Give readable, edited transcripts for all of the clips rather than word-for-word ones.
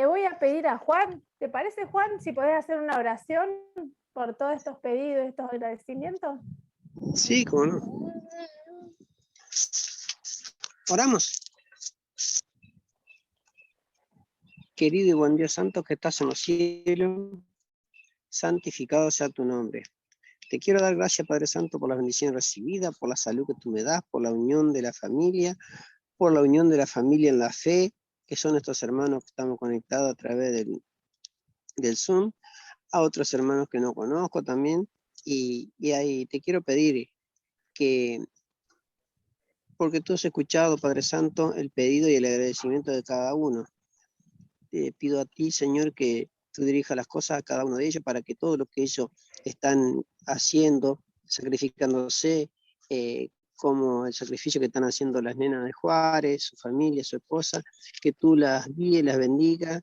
le voy a pedir a Juan, ¿te parece, Juan, si podés hacer una oración por todos estos pedidos, estos agradecimientos? Sí, cómo no. Oramos. Querido y buen Dios santo que estás en los cielos, santificado sea tu nombre. Te quiero dar gracias, Padre Santo, por la bendición recibida, por la salud que tú me das, por la unión de la familia, por la unión de la familia en la fe, que son estos hermanos que estamos conectados a través del Zoom, a otros hermanos que no conozco también, y ahí te quiero pedir que, porque tú has escuchado, Padre Santo, el pedido y el agradecimiento de cada uno. Te pido a ti, Señor, que tú dirijas las cosas a cada uno de ellos para que todo lo que ellos están haciendo, sacrificándose, como el sacrificio que están haciendo las nenas de Juárez, su familia, su esposa, que tú las guíes, las bendigas,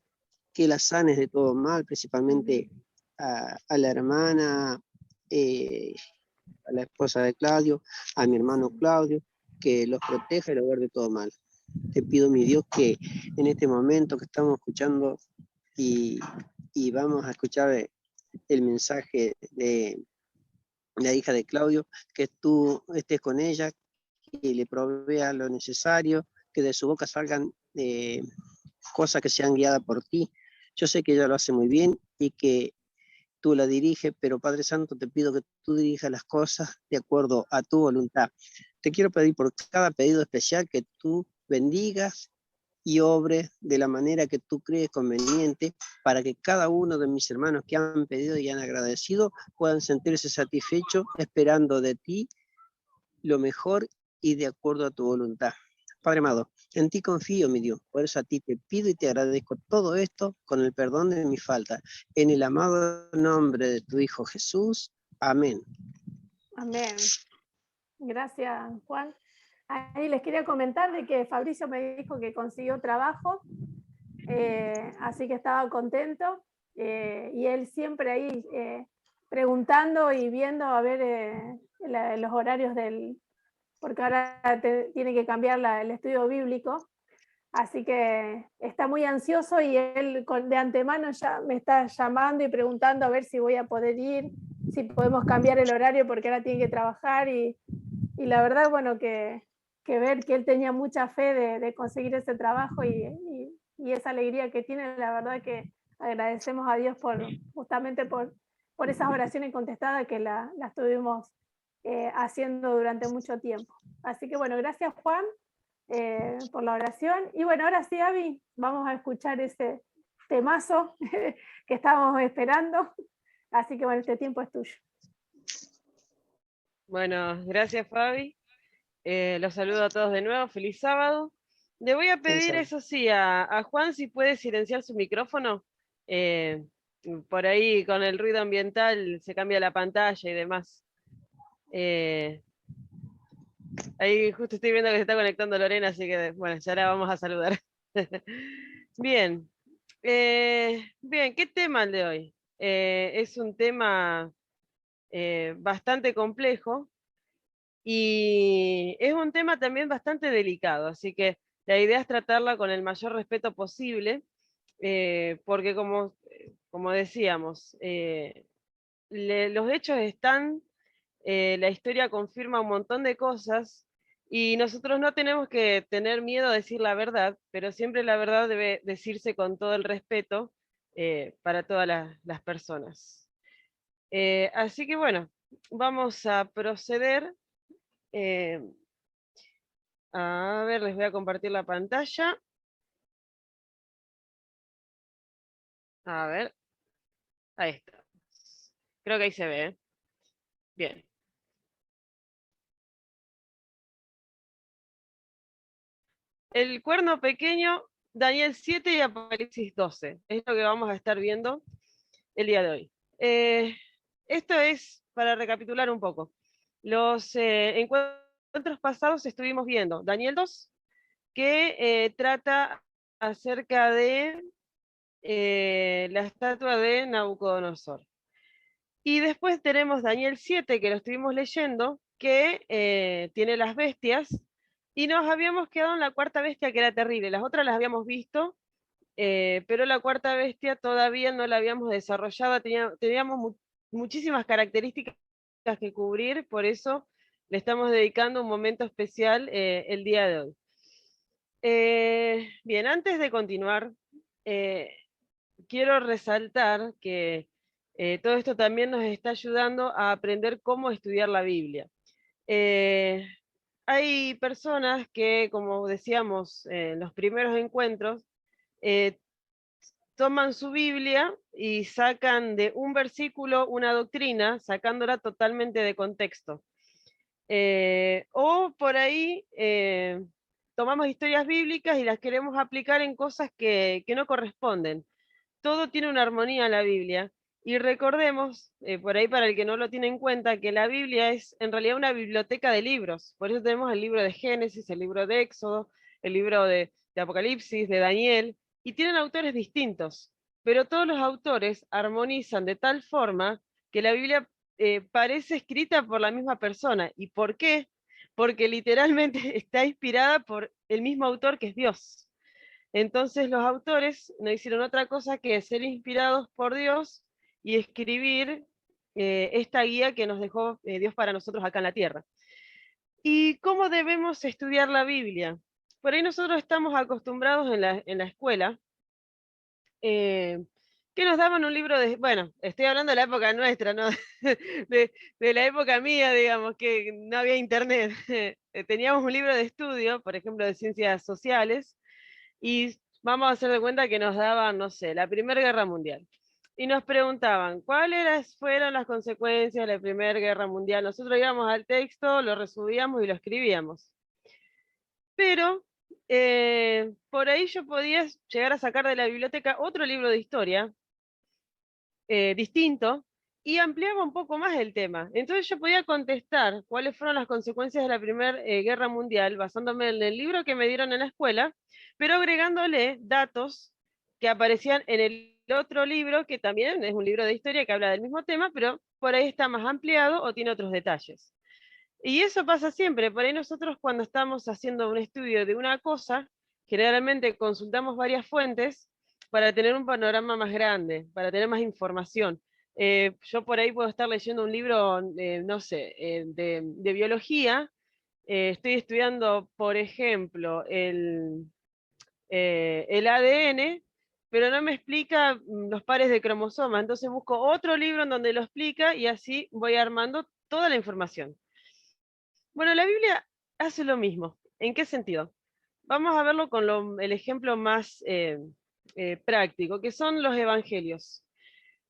que las sanes de todo mal, principalmente a la hermana, a la esposa de Claudio, a mi hermano Claudio, que los proteja y los guarde de todo mal. Te pido, mi Dios, que en este momento que estamos escuchando y vamos a escuchar el mensaje de la hija de Claudio, que tú estés con ella, que le provea lo necesario, que de su boca salgan cosas que sean guiadas por ti. Yo sé que ella lo hace muy bien y que tú la diriges, pero Padre Santo, te pido que tú dirijas las cosas de acuerdo a tu voluntad. Te quiero pedir por cada pedido especial que tú bendigas y obres de la manera que tú crees conveniente para que cada uno de mis hermanos que han pedido y han agradecido puedan sentirse satisfechos esperando de ti lo mejor y de acuerdo a tu voluntad. Padre amado, en ti confío, mi Dios, por eso a ti te pido y te agradezco todo esto con el perdón de mi falta. En el amado nombre de tu Hijo Jesús. Amén. Amén. Gracias, Juan. Ahí les quería comentar de que Fabricio me dijo que consiguió trabajo, así que estaba contento, y él siempre ahí preguntando y viendo a ver los horarios porque ahora tiene que cambiar el estudio bíblico, así que está muy ansioso y él de antemano ya me está llamando y preguntando a ver si voy a poder ir, si podemos cambiar el horario porque ahora tiene que trabajar y la verdad, bueno, que ver que él tenía mucha fe de conseguir ese trabajo y esa alegría que tiene, la verdad que agradecemos a Dios justamente por esas oraciones contestadas que las estuvimos haciendo durante mucho tiempo. Así que bueno, gracias Juan por la oración. Y bueno, ahora sí, Abby, vamos a escuchar ese temazo que estábamos esperando. Así que bueno, este tiempo es tuyo. Bueno, gracias Fabi. Los saludo a todos de nuevo. Feliz sábado. Le voy a pedir, eso sí, a Juan si puede silenciar su micrófono. Por ahí con el ruido ambiental se cambia la pantalla y demás. Ahí justo estoy viendo que se está conectando Lorena, así que bueno, ya la vamos a saludar. Bien. Bien, ¿qué tema el de hoy? Es un tema bastante complejo y es un tema también bastante delicado, así que la idea es tratarla con el mayor respeto posible, porque como decíamos, los hechos están, la historia confirma un montón de cosas y nosotros no tenemos que tener miedo a decir la verdad, pero siempre la verdad debe decirse con todo el respeto para todas las personas. Así que bueno, vamos a proceder. A ver, les voy a compartir la pantalla. A ver, ahí está. Creo que ahí se ve, ¿eh? Bien. El cuerno pequeño, Daniel 7 y Apocalipsis 12. Es lo que vamos a estar viendo el día de hoy. Esto es para recapitular un poco. Los encuentros pasados estuvimos viendo Daniel 2, que trata acerca de la estatua de Nabucodonosor. Y después tenemos Daniel 7, que lo estuvimos leyendo, que tiene las bestias, y nos habíamos quedado en la cuarta bestia, que era terrible. Las otras las habíamos visto, pero la cuarta bestia todavía no la habíamos desarrollado, teníamos muchísimas características que cubrir, por eso le estamos dedicando un momento especial el día de hoy. Bien, antes de continuar, quiero resaltar que todo esto también nos está ayudando a aprender cómo estudiar la Biblia. Hay personas que, como decíamos en los primeros encuentros, toman su Biblia y sacan de un versículo una doctrina, sacándola totalmente de contexto. O por ahí tomamos historias bíblicas y las queremos aplicar en cosas que no corresponden. Todo tiene una armonía en la Biblia. Y recordemos, por ahí para el que no lo tiene en cuenta, que la Biblia es en realidad una biblioteca de libros. Por eso tenemos el libro de Génesis, el libro de Éxodo, el libro de Apocalipsis, de Daniel, y tienen autores distintos. Pero todos los autores armonizan de tal forma que la Biblia parece escrita por la misma persona. ¿Y por qué? Porque literalmente está inspirada por el mismo autor que es Dios. Entonces los autores no hicieron otra cosa que ser inspirados por Dios y escribir esta guía que nos dejó Dios para nosotros acá en la tierra. ¿Y cómo debemos estudiar la Biblia? Por ahí nosotros estamos acostumbrados en la escuela, que nos daban un libro de, bueno, estoy hablando de la época nuestra, ¿no? de la época mía, digamos, que no había internet. Teníamos un libro de estudio, por ejemplo, de ciencias sociales, y vamos a hacer de cuenta que nos daban, no sé, la Primera Guerra Mundial. Y nos preguntaban, ¿cuáles fueron las consecuencias de la Primera Guerra Mundial? Nosotros íbamos al texto, lo resumíamos y lo escribíamos. Pero por ahí yo podía llegar a sacar de la biblioteca otro libro de historia, distinto, y ampliaba un poco más el tema. Entonces yo podía contestar cuáles fueron las consecuencias de la Primera Guerra Mundial, basándome en el libro que me dieron en la escuela, pero agregándole datos que aparecían en el otro libro, que también es un libro de historia que habla del mismo tema, pero por ahí está más ampliado o tiene otros detalles. Y eso pasa siempre, por ahí nosotros cuando estamos haciendo un estudio de una cosa, generalmente consultamos varias fuentes para tener un panorama más grande, para tener más información. Yo por ahí puedo estar leyendo un libro, no sé, de biología, estoy estudiando, por ejemplo, el ADN, pero no me explica los pares de cromosomas, entonces busco otro libro en donde lo explica y así voy armando toda la información. Bueno, la Biblia hace lo mismo. ¿En qué sentido? Vamos a verlo con el ejemplo más práctico, que son los evangelios.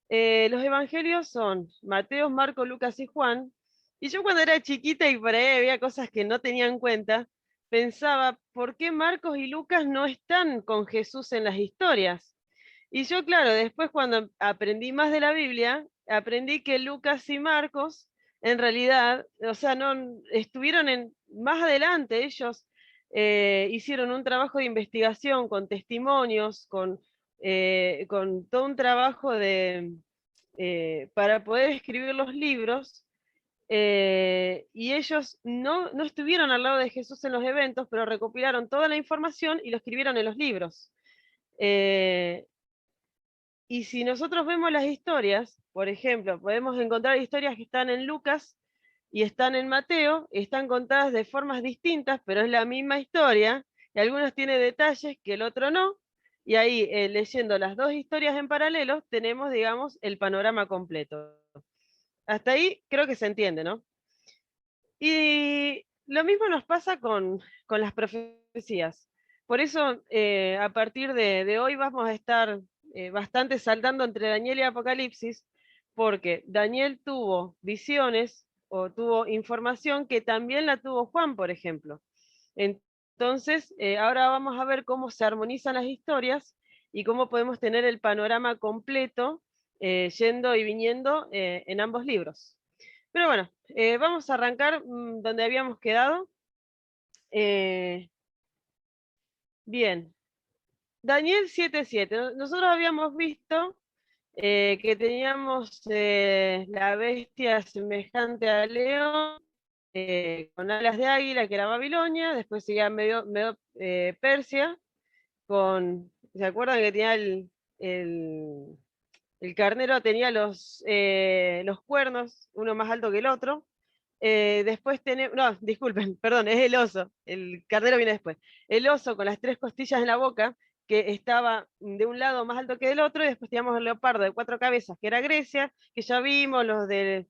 Los evangelios son Mateo, Marcos, Lucas y Juan. Y yo cuando era chiquita y por ahí había cosas que no tenía en cuenta, pensaba, ¿por qué Marcos y Lucas no están con Jesús en las historias? Y yo, claro, después cuando aprendí más de la Biblia, aprendí que Lucas y Marcos, en realidad, o sea, no estuvieron más adelante, ellos hicieron un trabajo de investigación con testimonios, con todo un trabajo para poder escribir los libros, y ellos no estuvieron al lado de Jesús en los eventos, pero recopilaron toda la información y lo escribieron en los libros. Y si nosotros vemos las historias, por ejemplo, podemos encontrar historias que están en Lucas y están en Mateo, y están contadas de formas distintas, pero es la misma historia, y algunos tienen detalles que el otro no, y ahí leyendo las dos historias en paralelo, tenemos, digamos, el panorama completo. Hasta ahí creo que se entiende, ¿no? Y lo mismo nos pasa con las profecías. Por eso, a partir de hoy vamos a estar bastante saltando entre Daniel y Apocalipsis, porque Daniel tuvo visiones o tuvo información que también la tuvo Juan, por ejemplo. Entonces, ahora vamos a ver cómo se armonizan las historias y cómo podemos tener el panorama completo yendo y viniendo en ambos libros. Pero bueno, vamos a arrancar donde habíamos quedado. Bien, Daniel 7:7. Nosotros habíamos visto que teníamos la bestia semejante al león, con alas de águila, que era Babilonia, después seguía medio Persia, con ¿Se acuerdan que tenía el carnero tenía los cuernos, uno más alto que el otro? Después tenemos, no, disculpen, perdón, es el oso, el carnero viene después. El oso con las 3 costillas en la boca, que estaba de un lado más alto que del otro, y después teníamos el leopardo de 4 cabezas, que era Grecia, que ya vimos, los generales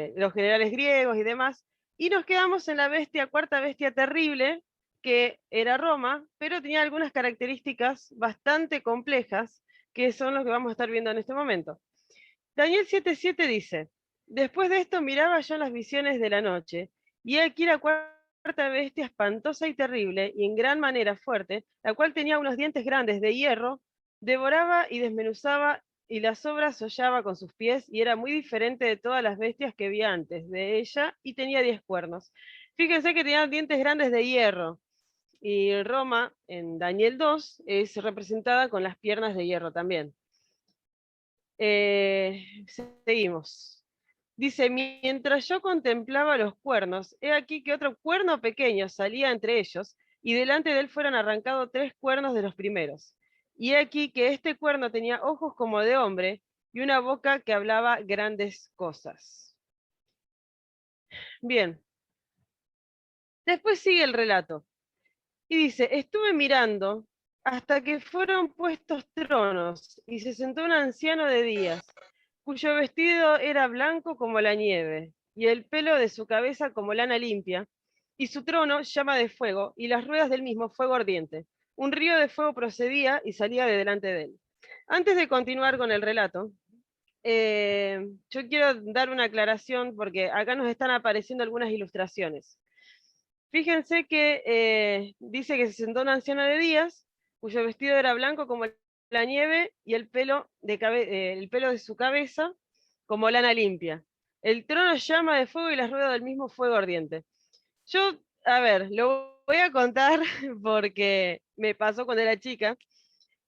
los generales griegos y demás, y nos quedamos en la cuarta bestia terrible, que era Roma, pero tenía algunas características bastante complejas, que son los que vamos a estar viendo en este momento. Daniel 7:7 dice: después de esto miraba yo las visiones de la noche, y aquí la cuarta bestia espantosa y terrible, y en gran manera fuerte, la cual tenía unos dientes grandes de hierro, devoraba y desmenuzaba, y las obras hollaba con sus pies, y era muy diferente de todas las bestias que vi antes de ella, y tenía 10 cuernos. Fíjense que tenía dientes grandes de hierro, y Roma, en Daniel 2, es representada con las piernas de hierro también. Seguimos. Dice: mientras yo contemplaba los cuernos, he aquí que otro cuerno pequeño salía entre ellos, y delante de él fueron arrancados 3 cuernos de los primeros. Y he aquí que este cuerno tenía ojos como de hombre, y una boca que hablaba grandes cosas. Bien. Después sigue el relato. Y dice: estuve mirando hasta que fueron puestos tronos, y se sentó un anciano de días, cuyo vestido era blanco como la nieve, y el pelo de su cabeza como lana limpia, y su trono llama de fuego, y las ruedas del mismo fuego ardiente. Un río de fuego procedía y salía de delante de él. Antes de continuar con el relato, yo quiero dar una aclaración, porque acá nos están apareciendo algunas ilustraciones. Fíjense que dice que se sentó una anciana de días, cuyo vestido era blanco como la nieve, y el pelo de su cabeza como lana limpia. El trono llama de fuego, y las ruedas del mismo fuego ardiente. Yo, a ver, lo voy a contar porque me pasó cuando era chica.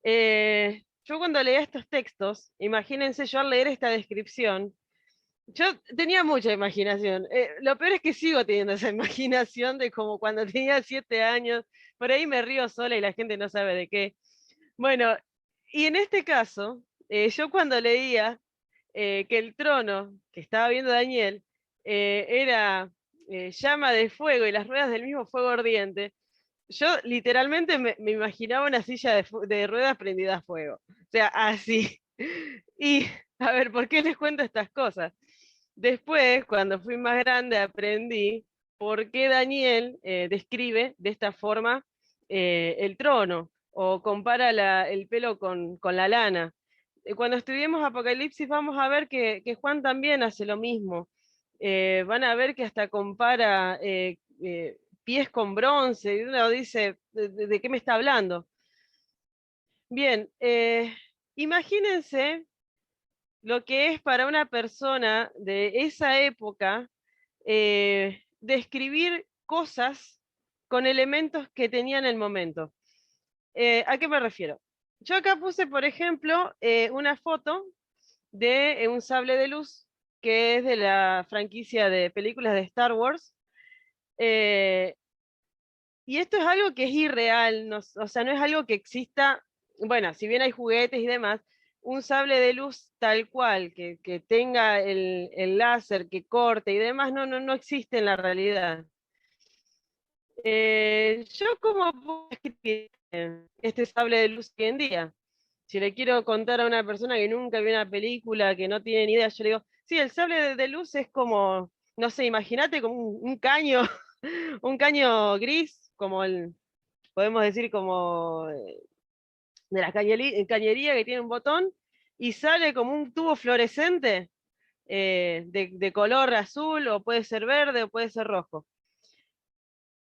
Yo cuando leía estos textos, imagínense yo al leer esta descripción, yo tenía mucha imaginación. Lo peor es que sigo teniendo esa imaginación de como cuando tenía 7 años. Por ahí me río sola y la gente no sabe de qué. Bueno, y en este caso, yo cuando leía que el trono que estaba viendo Daniel era llama de fuego y las ruedas del mismo fuego ardiente, yo literalmente me imaginaba una silla de ruedas prendida a fuego. O sea, así. Y, a ver, ¿por qué les cuento estas cosas? Después, cuando fui más grande, aprendí por qué Daniel describe de esta forma el trono, o compara el pelo con la lana. Cuando estudiemos Apocalipsis vamos a ver que Juan también hace lo mismo. Van a ver que hasta compara pies con bronce, y uno dice, ¿de qué me está hablando? Bien, imagínense lo que es para una persona de esa época describir cosas con elementos que tenía en el momento. ¿A qué me refiero? Yo acá puse, por ejemplo, una foto de un sable de luz que es de la franquicia de películas de Star Wars. Y esto es algo que es irreal, o sea, no es algo que exista. Bueno, si bien hay juguetes y demás, un sable de luz tal cual, que tenga el láser, que corte y demás, no existe en la realidad. ¿Yo cómo puedo escribir este sable de luz hoy en día? Si le quiero contar a una persona que nunca vio una película, que no tiene ni idea, yo le digo: sí, el sable de luz es como, no sé, imagínate como un caño, un caño gris, como podemos decir como de la cañería que tiene un botón, y sale como un tubo fluorescente de color azul, o puede ser verde, o puede ser rojo.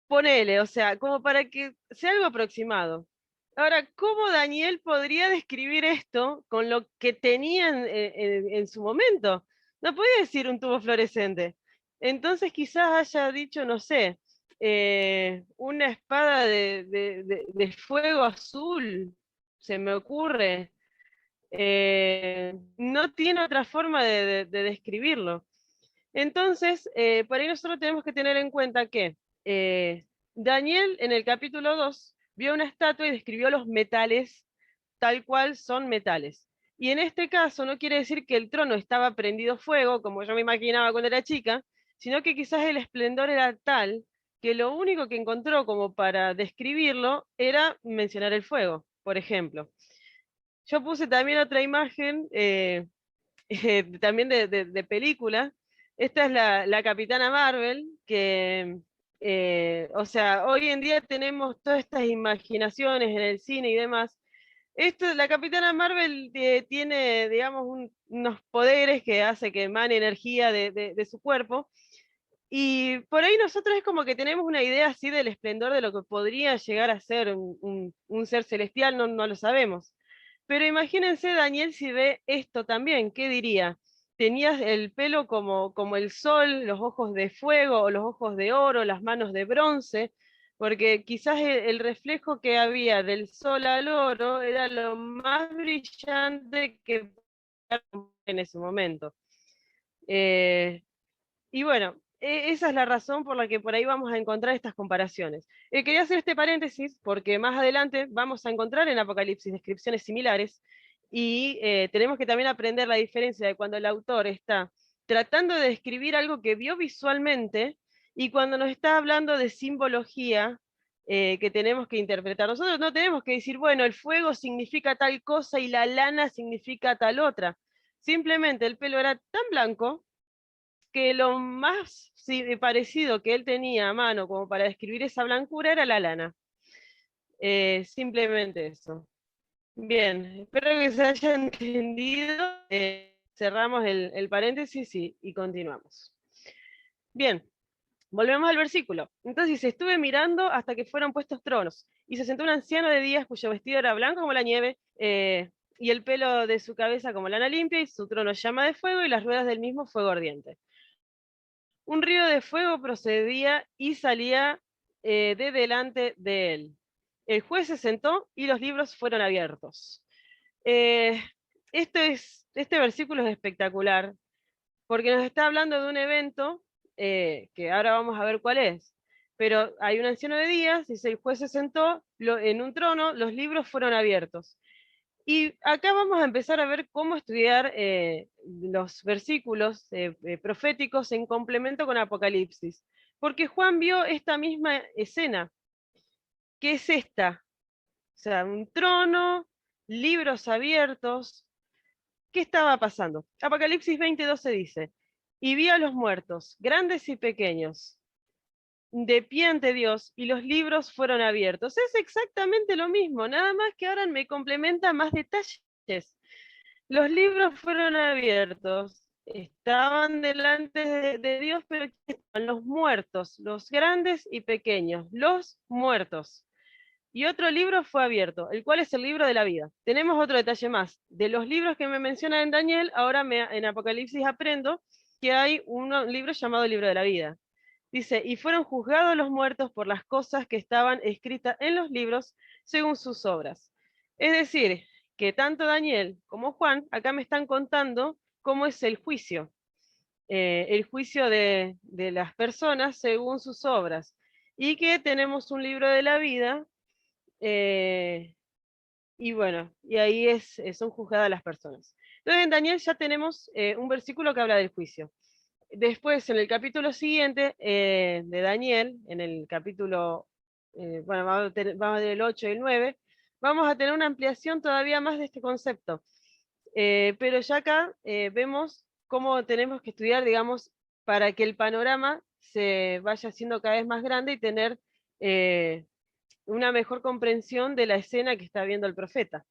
Ponele, o sea, como para que sea algo aproximado. Ahora, ¿cómo Daniel podría describir esto con lo que tenía en su momento? No podía decir un tubo fluorescente. Entonces quizás haya dicho, no sé, una espada de fuego azul, se me ocurre. No tiene otra forma de describirlo. Entonces, por ahí nosotros tenemos que tener en cuenta que Daniel en el capítulo 2 vio una estatua y describió los metales tal cual son metales. Y en este caso no quiere decir que el trono estaba prendido fuego, como yo me imaginaba cuando era chica, sino que quizás el esplendor era tal que lo único que encontró como para describirlo era mencionar el fuego, por ejemplo. Yo puse también otra imagen, también de película. Esta es la Capitana Marvel, que, o sea, hoy en día tenemos todas estas imaginaciones en el cine y demás. La Capitana Marvel tiene, digamos, unos poderes que hace que emane energía de su cuerpo. Y por ahí nosotros es como que tenemos una idea así del esplendor de lo que podría llegar a ser un ser celestial, no lo sabemos. Pero imagínense Daniel si ve esto también, ¿qué diría? Tenías el pelo como el sol, los ojos de fuego o los ojos de oro, las manos de bronce, porque quizás el reflejo que había del sol al oro era lo más brillante que en ese momento. Y bueno, esa es la razón por la que por ahí vamos a encontrar estas comparaciones. Quería hacer este paréntesis porque más adelante vamos a encontrar en Apocalipsis descripciones similares y tenemos que también aprender la diferencia de cuando el autor está tratando de describir algo que vio visualmente y cuando nos está hablando de simbología que tenemos que interpretar. Nosotros no tenemos que decir, bueno, el fuego significa tal cosa y la lana significa tal otra. Simplemente el pelo era tan blanco que lo más parecido que él tenía a mano como para describir esa blancura era la lana. Simplemente eso. Bien, espero que se haya entendido. Cerramos el paréntesis y continuamos. Bien, volvemos al versículo. Entonces estuve mirando hasta que fueron puestos tronos, y se sentó un anciano de días cuyo vestido era blanco como la nieve, y el pelo de su cabeza como lana limpia, y su trono llama de fuego, y las ruedas del mismo fuego ardiente. Un río de fuego procedía y salía de delante de él. El juez se sentó y los libros fueron abiertos. Este versículo es espectacular, porque nos está hablando de un evento que ahora vamos a ver cuál es. Pero hay un anciano de días, dice, el juez se sentó en un trono, los libros fueron abiertos. Y acá vamos a empezar a ver cómo estudiar los versículos proféticos en complemento con Apocalipsis. Porque Juan vio esta misma escena. ¿Qué es esta? O sea, un trono, libros abiertos. ¿Qué estaba pasando? Apocalipsis 20:12 dice, y vi a los muertos, grandes y pequeños, de pie ante Dios, y los libros fueron abiertos. Es exactamente lo mismo, nada más que ahora me complementa más detalles. Los libros fueron abiertos, estaban delante de Dios, pero aquí estaban los muertos, los grandes y pequeños, los muertos. Y otro libro fue abierto, el cual es el libro de la vida. Tenemos otro detalle más. De los libros que me menciona en Daniel, ahora en Apocalipsis aprendo que hay un libro llamado el libro de la vida. Dice, y fueron juzgados los muertos por las cosas que estaban escritas en los libros según sus obras. Es decir, que tanto Daniel como Juan acá me están contando cómo es el juicio de las personas según sus obras, y que tenemos un libro de la vida, y bueno, y ahí son juzgadas las personas. Entonces en Daniel ya tenemos un versículo que habla del juicio. Después, en el capítulo siguiente de Daniel, en el capítulo, bueno, vamos a ver el 8 y el 9, vamos a tener una ampliación todavía más de este concepto. Pero ya acá vemos cómo tenemos que estudiar, digamos, para que el panorama se vaya haciendo cada vez más grande y tener una mejor comprensión de la escena que está viendo el profeta.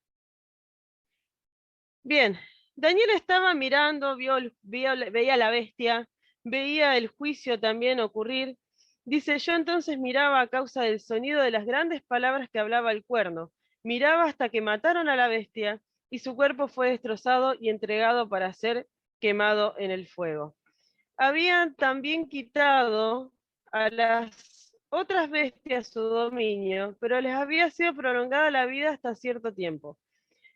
Bien, Daniel estaba mirando, veía la bestia, veía el juicio también ocurrir. Dice, yo entonces miraba a causa del sonido de las grandes palabras que hablaba el cuerno. Miraba hasta que mataron a la bestia y su cuerpo fue destrozado y entregado para ser quemado en el fuego. Habían también quitado a las otras bestias su dominio, pero les había sido prolongada la vida hasta cierto tiempo.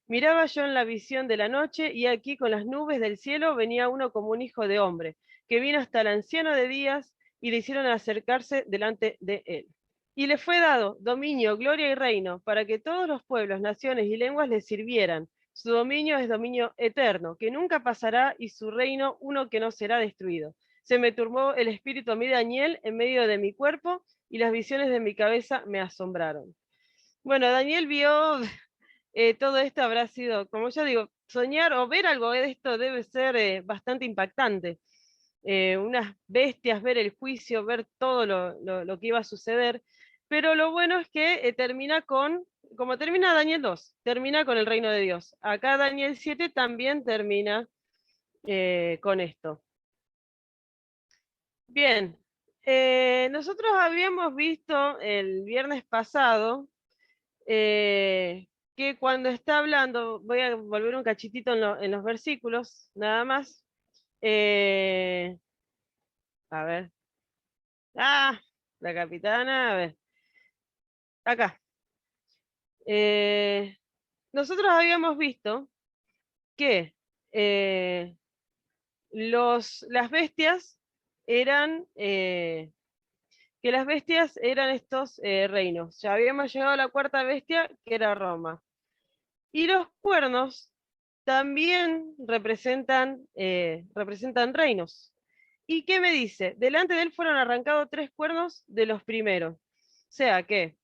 Miraba yo en la visión de la noche, y aquí con las nubes del cielo venía uno como un hijo de hombre, que vino hasta el anciano de días y le hicieron acercarse delante de él. Y le fue dado dominio, gloria y reino, para que todos los pueblos, naciones y lenguas le sirvieran. Su dominio es dominio eterno, que nunca pasará, y su reino uno que no será destruido. Se me turbó el espíritu a mí, Daniel, en medio de mi cuerpo, y las visiones de mi cabeza me asombraron. Bueno, Daniel vio todo esto, habrá sido, como yo digo, soñar o ver algo de esto debe ser bastante impactante. Unas bestias, ver el juicio, ver todo lo que iba a suceder, pero lo bueno es que termina con, como termina Daniel 2, termina con el reino de Dios. Acá Daniel 7 también termina con esto. Bien, nosotros habíamos visto el viernes pasado que cuando está hablando, voy a volver un cachitito en los versículos, nada más. A ver. La capitana, a ver. Acá. Nosotros habíamos visto que las bestias eran estos reinos. Ya habíamos llegado a la cuarta bestia, que era Roma. Y los cuernos también representan reinos. ¿Y qué me dice? Delante de él fueron arrancados 3 cuernos de los primeros. O sea que,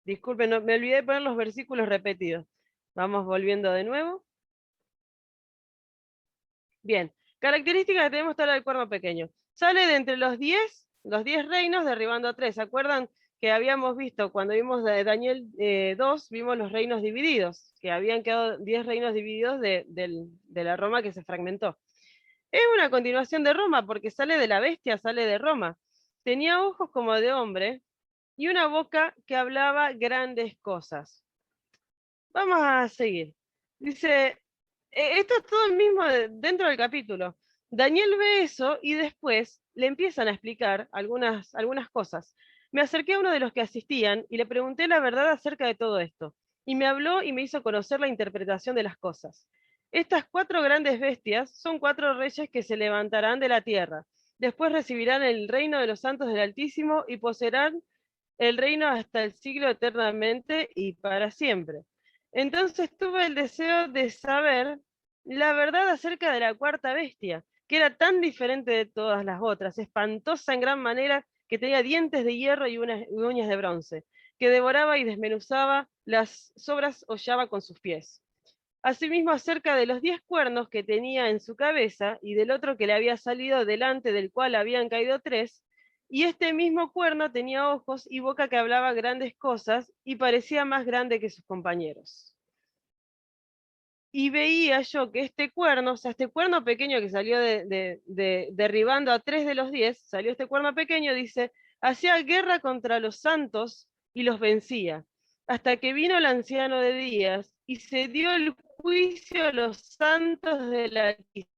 disculpen, no, me olvidé de poner los versículos repetidos. Vamos volviendo de nuevo. Bien, características que tenemos tal del cuerno pequeño. Sale de entre los 10 reinos derribando a 3. ¿Se acuerdan que habíamos visto cuando vimos de Daniel 2, vimos los reinos divididos, que habían quedado 10 reinos divididos de la Roma que se fragmentó? Es una continuación de Roma, porque sale de la bestia, sale de Roma. Tenía ojos como de hombre y una boca que hablaba grandes cosas. Vamos a seguir. Dice, esto es todo el mismo dentro del capítulo. Daniel ve eso y después le empiezan a explicar algunas cosas. Me acerqué a uno de los que asistían y le pregunté la verdad acerca de todo esto. Y me habló y me hizo conocer la interpretación de las cosas. Estas 4 grandes bestias son 4 reyes que se levantarán de la tierra. Después recibirán el reino de los santos del Altísimo y poseerán el reino hasta el siglo eternamente y para siempre. Entonces tuve el deseo de saber la verdad acerca de la cuarta bestia, que era tan diferente de todas las otras, espantosa en gran manera, que tenía dientes de hierro y uñas de bronce, que devoraba y desmenuzaba, las sobras hollaba con sus pies. Asimismo, acerca de los 10 cuernos que tenía en su cabeza y del otro que le había salido delante, del cual habían caído 3, y este mismo cuerno tenía ojos y boca que hablaba grandes cosas y parecía más grande que sus compañeros. Y veía yo que este cuerno, o sea, este cuerno pequeño que salió derribando a 3 de los 10, salió este cuerno pequeño, dice, hacía guerra contra los santos y los vencía, hasta que vino el anciano de días y se dio el juicio a los santos del Altísimo.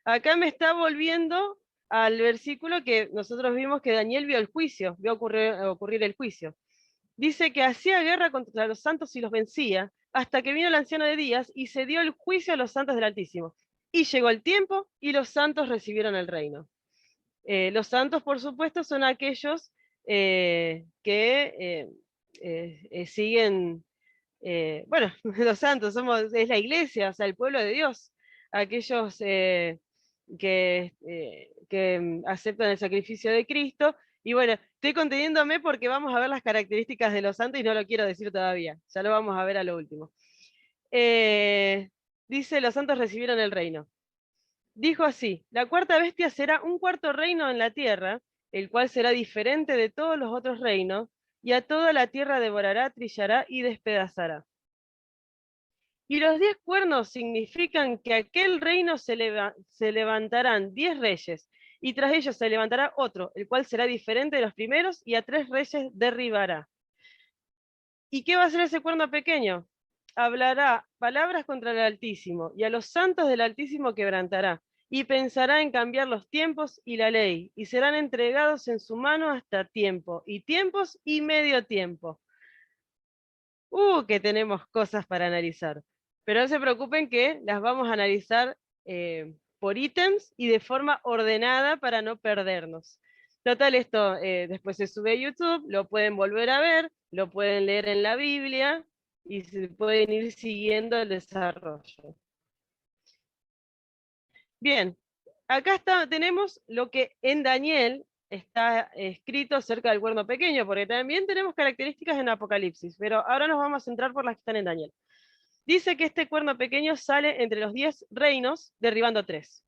Acá me está volviendo al versículo que nosotros vimos que Daniel vio el juicio, vio ocurrir el juicio. Dice que hacía guerra contra los santos y los vencía, hasta que vino el anciano de días y se dio el juicio a los santos del Altísimo. Y llegó el tiempo y los santos recibieron el reino. Los santos, por supuesto, son aquellos que siguen, bueno, los santos es la iglesia, o sea, el pueblo de Dios, aquellos que aceptan el sacrificio de Cristo. Y bueno, estoy conteniéndome porque vamos a ver las características de los santos y no lo quiero decir todavía, ya lo vamos a ver a lo último. Dice, los santos recibieron el reino. Dijo así, la cuarta bestia será un cuarto reino en la tierra, el cual será diferente de todos los otros reinos, y a toda la tierra devorará, trillará y despedazará. Y los 10 cuernos significan que aquel reino se levantarán 10 reyes, y tras ellos se levantará otro, el cual será diferente de los primeros, y a 3 reyes derribará. ¿Y qué va a hacer ese cuerno pequeño? Hablará palabras contra el Altísimo, y a los santos del Altísimo quebrantará, y pensará en cambiar los tiempos y la ley, y serán entregados en su mano hasta tiempo, y tiempos y medio tiempo. Que tenemos cosas para analizar. Pero no se preocupen que las vamos a analizar por ítems y de forma ordenada para no perdernos. Total, esto después se sube a YouTube, lo pueden volver a ver, lo pueden leer en la Biblia y se pueden ir siguiendo el desarrollo. Bien, acá tenemos lo que en Daniel está escrito acerca del cuerno pequeño, porque también tenemos características en Apocalipsis, pero ahora nos vamos a centrar por las que están en Daniel. Dice que este cuerno pequeño sale entre los 10 reinos, derribando 3.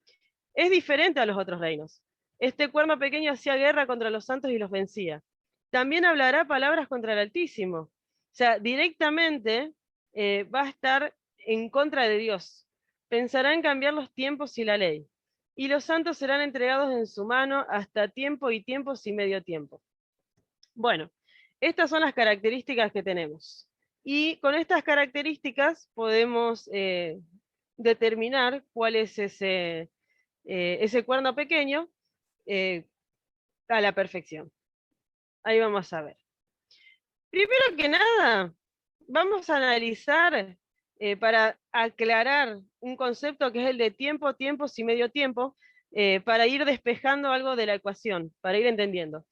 Es diferente a los otros reinos. Este cuerno pequeño hacía guerra contra los santos y los vencía. También hablará palabras contra el Altísimo. O sea, directamente va a estar en contra de Dios. Pensará en cambiar los tiempos y la ley. Y los santos serán entregados en su mano hasta tiempo y tiempos y medio tiempo. Bueno, estas son las características que tenemos. Y con estas características podemos determinar cuál es ese cuerno pequeño a la perfección. Ahí vamos a ver. Primero que nada, vamos a analizar para aclarar un concepto que es el de tiempo, tiempos y medio tiempo, para ir despejando algo de la ecuación, para ir entendiendo.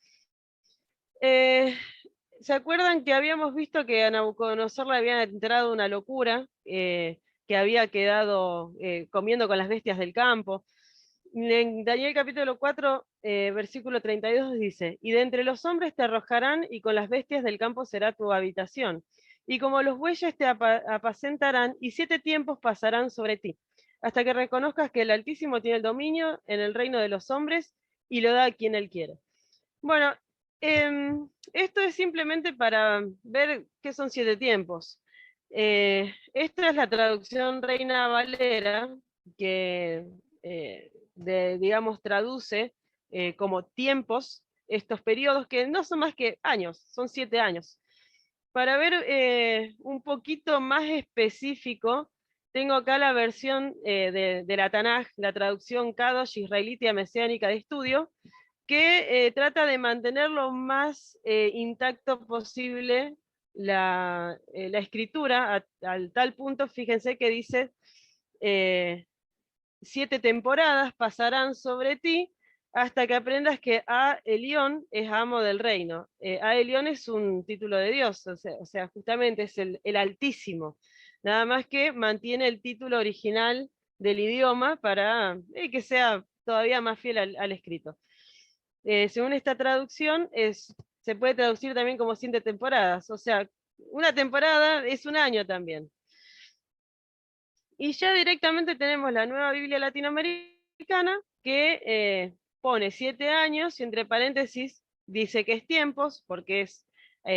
¿Se acuerdan que habíamos visto que a Nabucodonosor le había entrado una locura, que había quedado comiendo con las bestias del campo? En Daniel capítulo 4, versículo 32 dice, y de entre los hombres te arrojarán, y con las bestias del campo será tu habitación. Y como los bueyes te apacentarán, y 7 tiempos pasarán sobre ti, hasta que reconozcas que el Altísimo tiene el dominio en el reino de los hombres, y lo da a quien él quiere. Bueno, esto es simplemente para ver qué son 7 tiempos. Esta es la traducción Reina Valera, que digamos, traduce como tiempos estos periodos que no son más que años, son 7 años. Para ver un poquito más específico, tengo acá la versión de la Tanaj, la traducción Kadosh Israelita Mesiánica de Estudio, que trata de mantener lo más intacto posible la escritura, al tal punto, fíjense que dice 7 temporadas pasarán sobre ti hasta que aprendas que A Elión es amo del reino. A Elión es un título de Dios, o sea justamente es el Altísimo. Nada más que mantiene el título original del idioma para que sea todavía más fiel al escrito. Según esta traducción, se puede traducir también como 7 temporadas, o sea, una temporada es un año también. Y ya directamente tenemos la Nueva Biblia Latinoamericana que pone 7 años y entre paréntesis dice que es tiempos, porque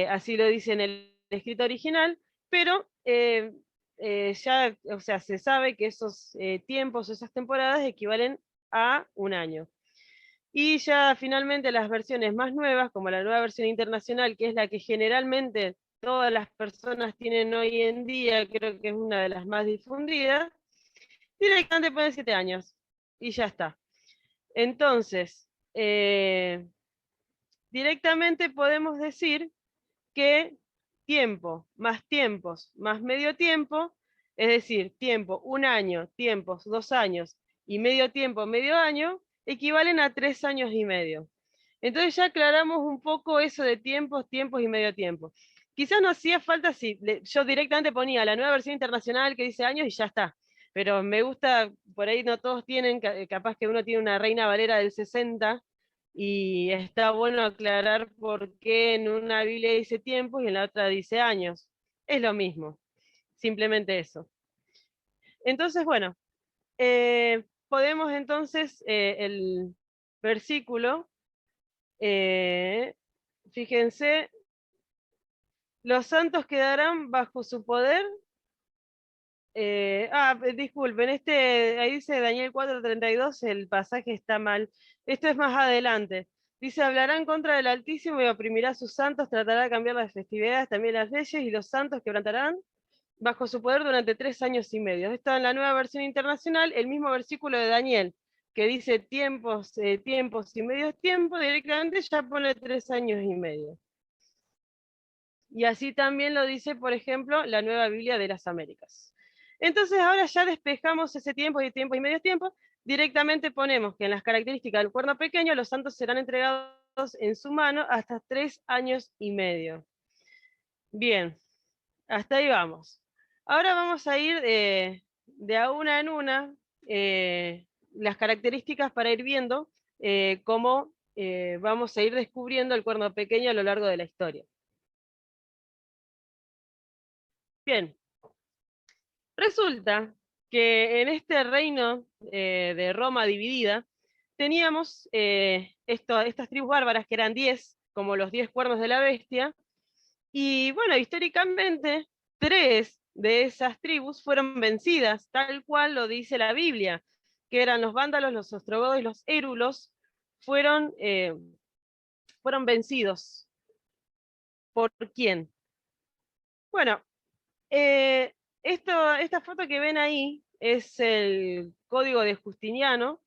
así lo dice en el escrito original, pero ya, o sea, se sabe que esos tiempos, esas temporadas equivalen a un año. Y ya finalmente las versiones más nuevas, como la nueva versión internacional, que es la que generalmente todas las personas tienen hoy en día, creo que es una de las más difundidas, directamente ponen 7 años y ya está. Entonces, directamente podemos decir que tiempo más tiempos más medio tiempo, es decir, tiempo, un año, tiempos, 2 años y medio tiempo, medio año, equivalen a 3 años y medio. Entonces ya aclaramos un poco eso de tiempos, tiempos y medio tiempo. Quizás no hacía falta si yo directamente ponía la nueva versión internacional que dice años y ya está. Pero me gusta, por ahí no todos tienen, capaz que uno tiene una Reina Valera del 60, y está bueno aclarar por qué en una Biblia dice tiempos y en la otra dice años. Es lo mismo, simplemente eso. Entonces, bueno, podemos entonces el versículo, fíjense, los santos quedarán bajo su poder. Disculpen, ahí dice Daniel 4:32, el pasaje está mal. Esto es más adelante. Dice, hablará en contra del Altísimo y oprimirá a sus santos, tratará de cambiar las festividades, también las leyes, y los santos quebrantarán bajo su poder durante 3 años y medio. Esto en la nueva versión internacional, el mismo versículo de Daniel, que dice tiempos, tiempos y medios tiempos, directamente ya pone 3 años y medio. Y así también lo dice, por ejemplo, la Nueva Biblia de las Américas. Entonces ahora ya despejamos ese tiempo y medio tiempo, directamente ponemos que en las características del cuerno pequeño los santos serán entregados en su mano hasta 3 años y medio. Bien, hasta ahí vamos. Ahora vamos a ir de a una en una las características para ir viendo cómo vamos a ir descubriendo el cuerno pequeño a lo largo de la historia. Bien, resulta que en este reino de Roma dividida, teníamos estas tribus bárbaras que eran 10, como los 10 cuernos de la bestia, y bueno, históricamente 3 de esas tribus fueron vencidas, tal cual lo dice la Biblia, que eran los vándalos, los ostrogodos y los érulos, fueron vencidos. ¿Por quién? Bueno, esta foto que ven ahí es el código de Justiniano,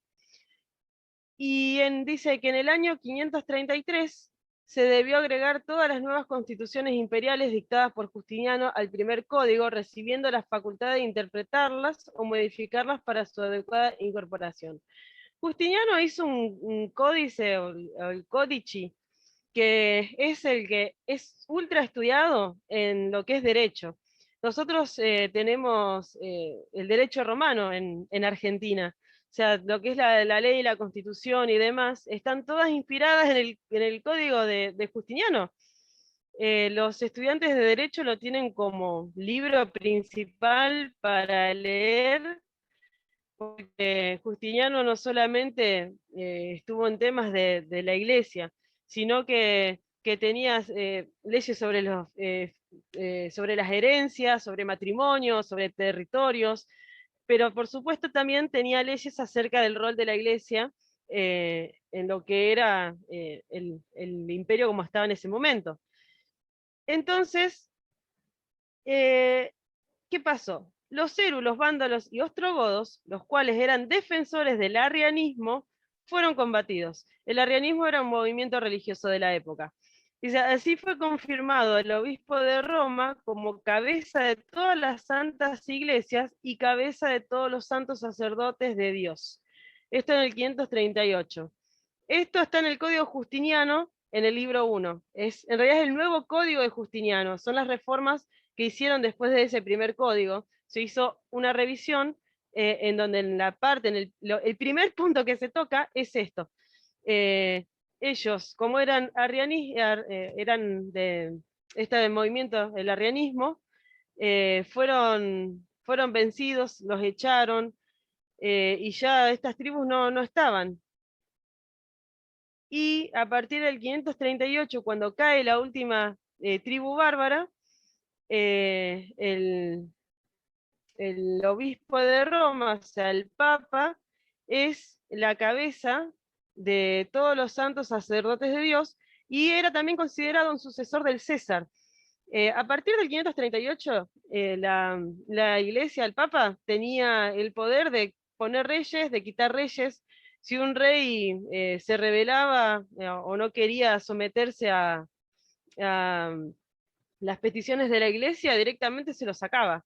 y dice que en el año 533 se debió agregar todas las nuevas constituciones imperiales dictadas por Justiniano al primer código, recibiendo la facultad de interpretarlas o modificarlas para su adecuada incorporación. Justiniano hizo un códice, o el codici, que es el que es ultra estudiado en lo que es derecho. Nosotros tenemos el derecho romano en Argentina. O sea, lo que es la ley, la constitución y demás, están todas inspiradas en el código de Justiniano. Los estudiantes de derecho lo tienen como libro principal para leer, porque Justiniano no solamente estuvo en temas de la iglesia, sino que tenía leyes sobre las herencias, sobre matrimonio, sobre territorios, pero por supuesto también tenía leyes acerca del rol de la iglesia en lo que era el imperio como estaba en ese momento. Entonces, ¿qué pasó? Los érulos, vándalos y ostrogodos, los cuales eran defensores del arrianismo, fueron combatidos. El arrianismo era un movimiento religioso de la época. Dice, así fue confirmado el obispo de Roma como cabeza de todas las santas iglesias y cabeza de todos los santos sacerdotes de Dios. Esto en el 538. Esto está en el Código Justiniano, en el libro 1. En realidad es el nuevo Código de Justiniano, son las reformas que hicieron después de ese primer código. Se hizo una revisión en donde en la parte, el primer punto que se toca es esto. Ellos, como eran eran de este movimiento, el arrianismo, fueron vencidos, los echaron, y ya estas tribus no estaban. Y a partir del 538, cuando cae la última tribu bárbara, el obispo de Roma, o sea, el Papa, es la cabeza de todos los santos sacerdotes de Dios, y era también considerado un sucesor del César. A partir del 538, la iglesia, el Papa, tenía el poder de poner reyes, de quitar reyes. Si un rey se rebelaba o no quería someterse a las peticiones de la iglesia, directamente se lo sacaba.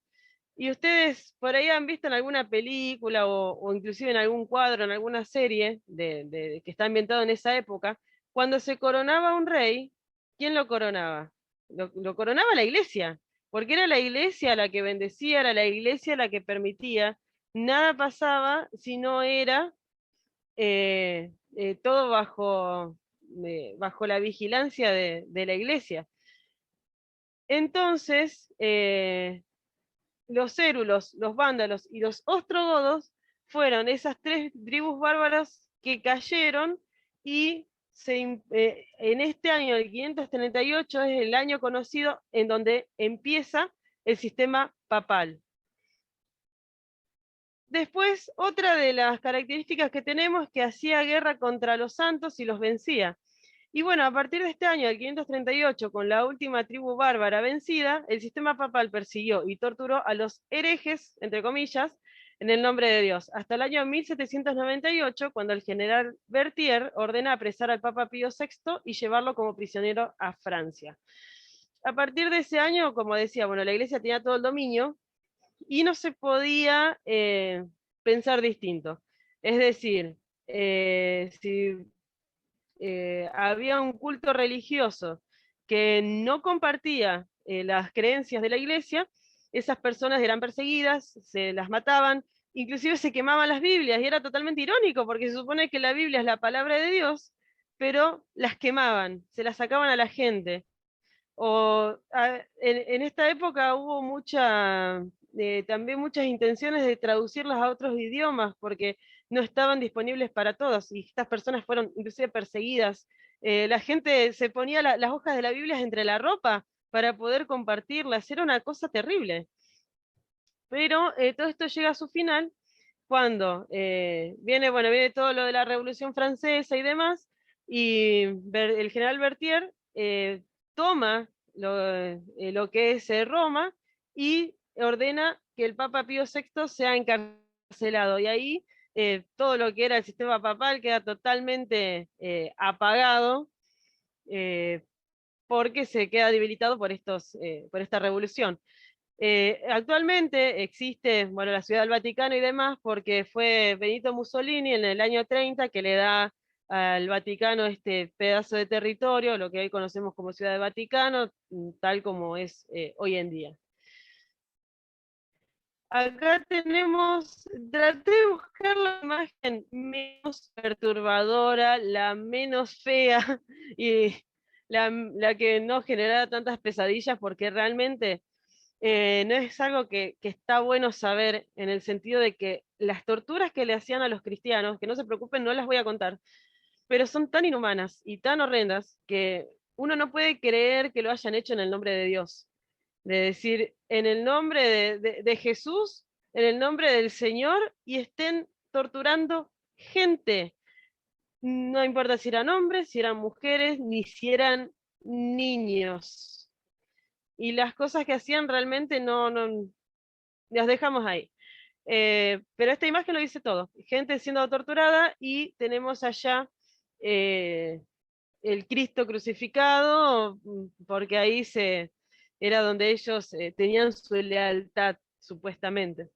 Y ustedes por ahí han visto en alguna película o inclusive en algún cuadro, en alguna serie que está ambientado en esa época, cuando se coronaba un rey, ¿quién lo coronaba? Lo coronaba la iglesia, porque era la iglesia la que bendecía, era la iglesia la que permitía. Nada pasaba si no era todo bajo la vigilancia de la iglesia. Entonces, los érulos, los vándalos y los ostrogodos fueron esas 3 tribus bárbaras que cayeron, y en este año, el 538, es el año conocido en donde empieza el sistema papal. Después, otra de las características que tenemos es que hacía guerra contra los santos y los vencía. Y bueno, a partir de este año, el 538, con la última tribu bárbara vencida, el sistema papal persiguió y torturó a los herejes, entre comillas, en el nombre de Dios, hasta el año 1798, cuando el general Berthier ordena apresar al Papa Pío VI y llevarlo como prisionero a Francia. A partir de ese año, como decía, bueno, la iglesia tenía todo el dominio y no se podía pensar distinto. Es decir, si había un culto religioso que no compartía las creencias de la iglesia, esas personas eran perseguidas, se las mataban, inclusive se quemaban las Biblias, y era totalmente irónico, porque se supone que la Biblia es la palabra de Dios, pero las quemaban, se las sacaban a la gente. En esta época hubo también muchas intenciones de traducirlas a otros idiomas, porque no estaban disponibles para todos, y estas personas fueron inclusive perseguidas. La gente se ponía las hojas de la Biblia entre la ropa para poder compartirlas, era una cosa terrible. Pero todo esto llega a su final cuando viene todo lo de la Revolución Francesa y demás, y el general Berthier toma lo que es Roma y ordena que el Papa Pío VI sea encarcelado. Y ahí todo lo que era el sistema papal queda totalmente apagado, porque se queda debilitado por esta revolución. Actualmente existe, bueno, la Ciudad del Vaticano y demás, porque fue Benito Mussolini en el año 30 que le da al Vaticano este pedazo de territorio, lo que hoy conocemos como Ciudad del Vaticano, tal como es hoy en día. Acá traté de buscar la imagen menos perturbadora, la menos fea, y la que no generara tantas pesadillas, porque realmente no es algo que está bueno saber, en el sentido de que las torturas que le hacían a los cristianos, que no se preocupen, no las voy a contar, pero son tan inhumanas y tan horrendas que uno no puede creer que lo hayan hecho en el nombre de Dios. De decir, en el nombre de Jesús, en el nombre del Señor, y estén torturando gente. No importa si eran hombres, si eran mujeres, ni si eran niños. Y las cosas que hacían realmente no las dejamos ahí. Pero esta imagen lo dice todo. Gente siendo torturada, y tenemos allá el Cristo crucificado, porque ahí era donde ellos tenían su lealtad, supuestamente.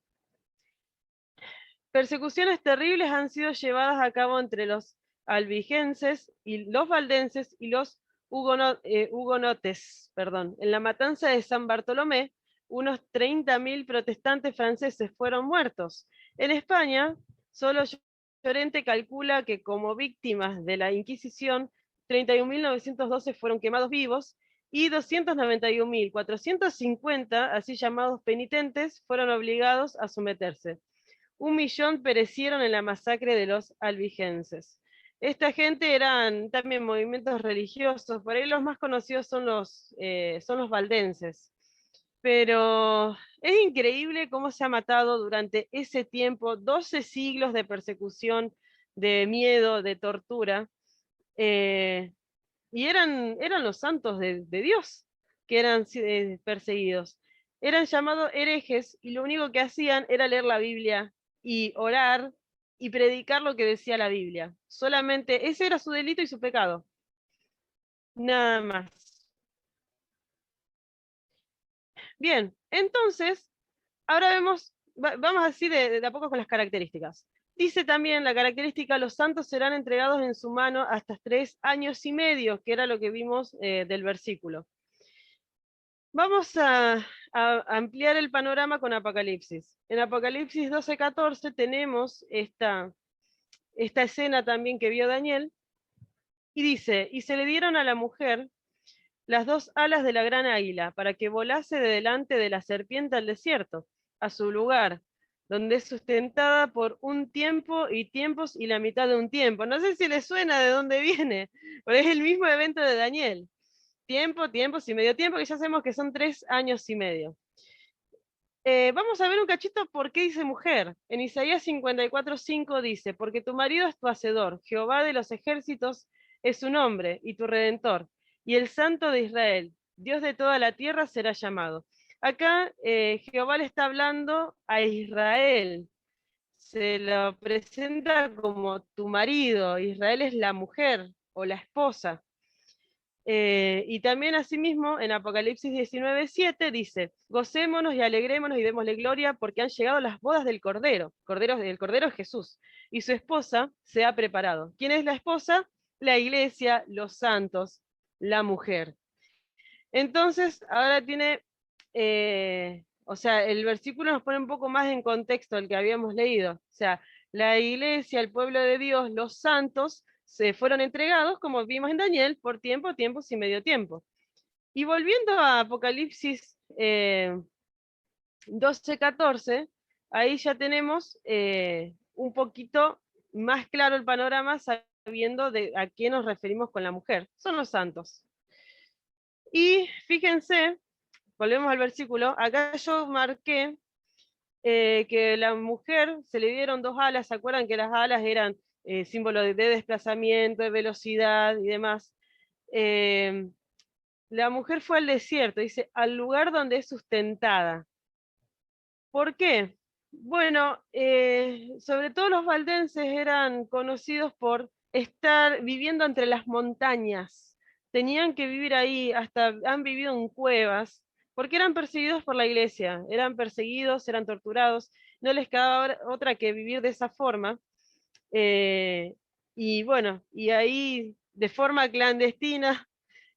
Persecuciones terribles han sido llevadas a cabo entre los albigenses y los valdenses y los hugonotes. En la matanza de San Bartolomé, unos 30.000 protestantes franceses fueron muertos. En España, solo Llorente calcula que como víctimas de la Inquisición, 31.912 fueron quemados vivos, y 291.450, así llamados penitentes, fueron obligados a someterse. 1.000.000 perecieron en la masacre de los albigenses. Esta gente eran también movimientos religiosos, por ahí los más conocidos son los valdenses. Pero es increíble cómo se ha matado durante ese tiempo, 12 siglos de persecución, de miedo, de tortura, y eran los santos de Dios que eran perseguidos. Eran llamados herejes, y lo único que hacían era leer la Biblia y orar y predicar lo que decía la Biblia. Solamente ese era su delito y su pecado. Nada más. Bien, entonces, ahora vamos así de a poco con las características. Dice también la característica: los santos serán entregados en su mano hasta 3 años y medio, que era lo que vimos del versículo. Vamos a ampliar el panorama con Apocalipsis. En Apocalipsis 12:14 tenemos esta escena también que vio Daniel, y dice: y se le dieron a la mujer las 2 alas de la gran águila, para que volase de delante de la serpiente al desierto, a su lugar, donde es sustentada por un tiempo y tiempos y la mitad de un tiempo. No sé si les suena de dónde viene, pero es el mismo evento de Daniel. Tiempo, tiempos y medio tiempo, que ya sabemos que son 3 años y medio. Vamos a ver un cachito por qué dice mujer. En Isaías 54:5 dice: porque tu marido es tu hacedor, Jehová de los ejércitos es su nombre, y tu redentor, y el Santo de Israel, Dios de toda la tierra será llamado. Acá Jehová le está hablando a Israel, se lo presenta como tu marido. Israel es la mujer o la esposa. Y también asimismo en Apocalipsis 19:7 dice, gocémonos y alegrémonos y démosle gloria porque han llegado las bodas del Cordero. El Cordero es Jesús. Y su esposa se ha preparado. ¿Quién es la esposa? La iglesia, los santos, la mujer. Entonces, ahora tiene, o sea, el versículo nos pone un poco más en contexto del que habíamos leído. O sea, la iglesia, el pueblo de Dios, los santos, se fueron entregados, como vimos en Daniel, por tiempo, tiempos y medio tiempo. Y volviendo a Apocalipsis 12:14, ahí ya tenemos un poquito más claro el panorama, sabiendo a qué nos referimos con la mujer. Son los santos. Y fíjense, volvemos al versículo, acá yo marqué que la mujer se le dieron 2 alas. ¿Se acuerdan que las alas eran símbolo de desplazamiento, de velocidad y demás? La mujer fue al desierto, dice, al lugar donde es sustentada. ¿Por qué? Bueno, sobre todo los valdenses eran conocidos por estar viviendo entre las montañas. Tenían que vivir ahí, hasta han vivido en cuevas, porque eran perseguidos por la iglesia, eran perseguidos, eran torturados, no les quedaba otra que vivir de esa forma. Y bueno, y ahí de forma clandestina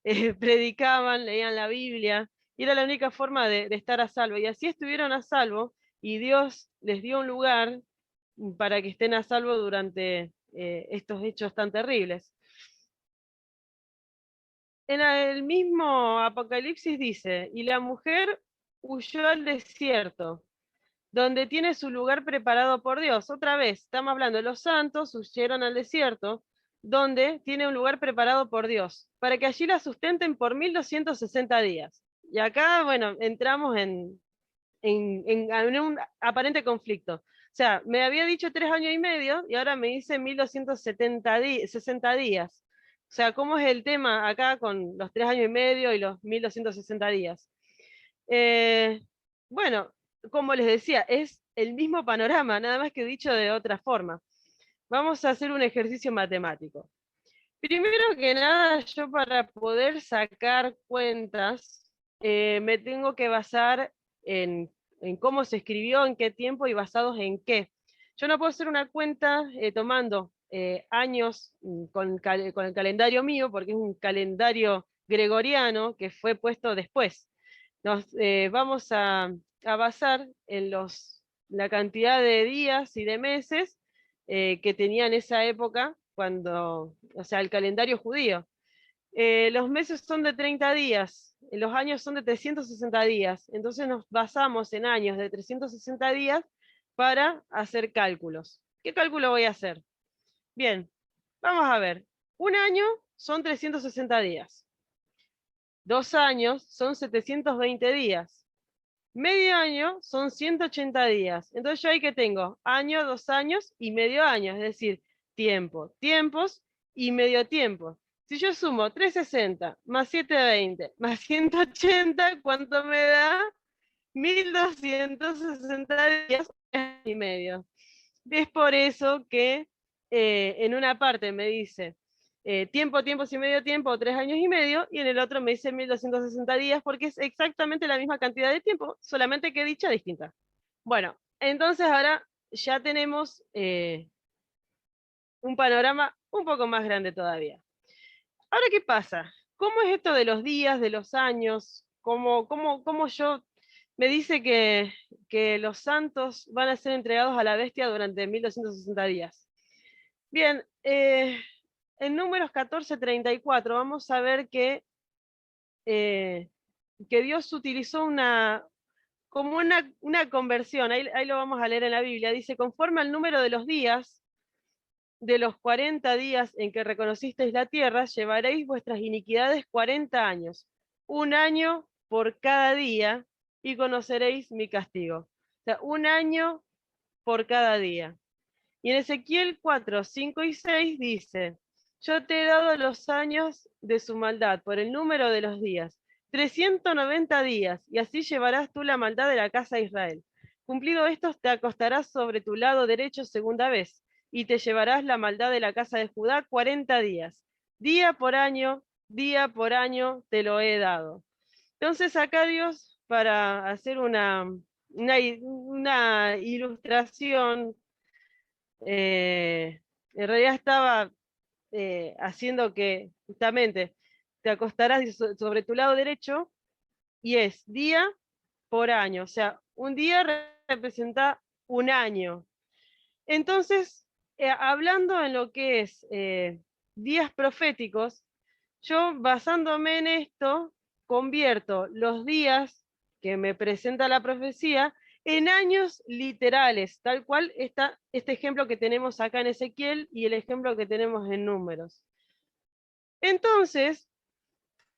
predicaban, leían la Biblia, y era la única forma de estar a salvo. Y así estuvieron a salvo, y Dios les dio un lugar para que estén a salvo durante estos hechos tan terribles. En el mismo Apocalipsis dice, y la mujer huyó al desierto, donde tiene su lugar preparado por Dios. Otra vez, estamos hablando de los santos, huyeron al desierto, donde tiene un lugar preparado por Dios, para que allí la sustenten por 1260 días. Y acá, bueno, entramos en un aparente conflicto. O sea, me había dicho 3 años y medio, y ahora me dice 1260 días. O sea, ¿cómo es el tema acá con los 3 años y medio y los 1260 días? Bueno, como les decía, es el mismo panorama, nada más que dicho de otra forma. Vamos a hacer un ejercicio matemático. Primero que nada, yo para poder sacar cuentas, me tengo que basar en cómo se escribió, en qué tiempo y basados en qué. Yo no puedo hacer una cuenta tomando años con el calendario mío, porque es un calendario gregoriano que fue puesto después. Nos vamos a basar en la cantidad de días y de meses que tenía en esa época, cuando, o sea, el calendario judío. Los meses son de 30 días, los años son de 360 días, entonces nos basamos en años de 360 días para hacer cálculos. ¿Qué cálculo voy a hacer? Bien, vamos a ver. Un año son 360 días. 2 años son 720 días. Medio año son 180 días. Entonces yo ahí que tengo año, 2 años y medio año, es decir, tiempo, tiempos y medio tiempo. Si yo sumo 360 más 720 más 180, ¿cuánto me da? 1260 días y medio. Es por eso que en una parte me dice tiempo, tiempos y medio tiempo, 3 años y medio, y en el otro me dice 1260 días, porque es exactamente la misma cantidad de tiempo, solamente que dicha distinta. Bueno, entonces ahora ya tenemos un panorama un poco más grande todavía. Ahora, ¿qué pasa? ¿Cómo es esto de los días, de los años? ¿Cómo yo me dice que los santos van a ser entregados a la bestia durante 1260 días? Bien, en Números 14:34 vamos a ver que Dios utilizó como una conversión, ahí lo vamos a leer en la Biblia, dice, conforme al número de los días, de los 40 días en que reconocisteis la tierra, llevaréis vuestras iniquidades 40 años, 1 año por cada día, y conoceréis mi castigo. O sea, 1 año por cada día. Y en Ezequiel 4, 5 y 6 dice, yo te he dado los años de su maldad por el número de los días, 390 días, y así llevarás tú la maldad de la casa de Israel. Cumplido esto, te acostarás sobre tu lado derecho segunda vez, y te llevarás la maldad de la casa de Judá 40 días, día por año, día por año te lo he dado. Entonces acá Dios, para hacer una ilustración, en realidad estaba haciendo que justamente te acostarás sobre tu lado derecho y es día por año, o sea, un día representa un año. Entonces, hablando en lo que es días proféticos, yo basándome en esto, convierto los días que me presenta la profecía en años literales, tal cual está este ejemplo que tenemos acá en Ezequiel y el ejemplo que tenemos en Números. Entonces,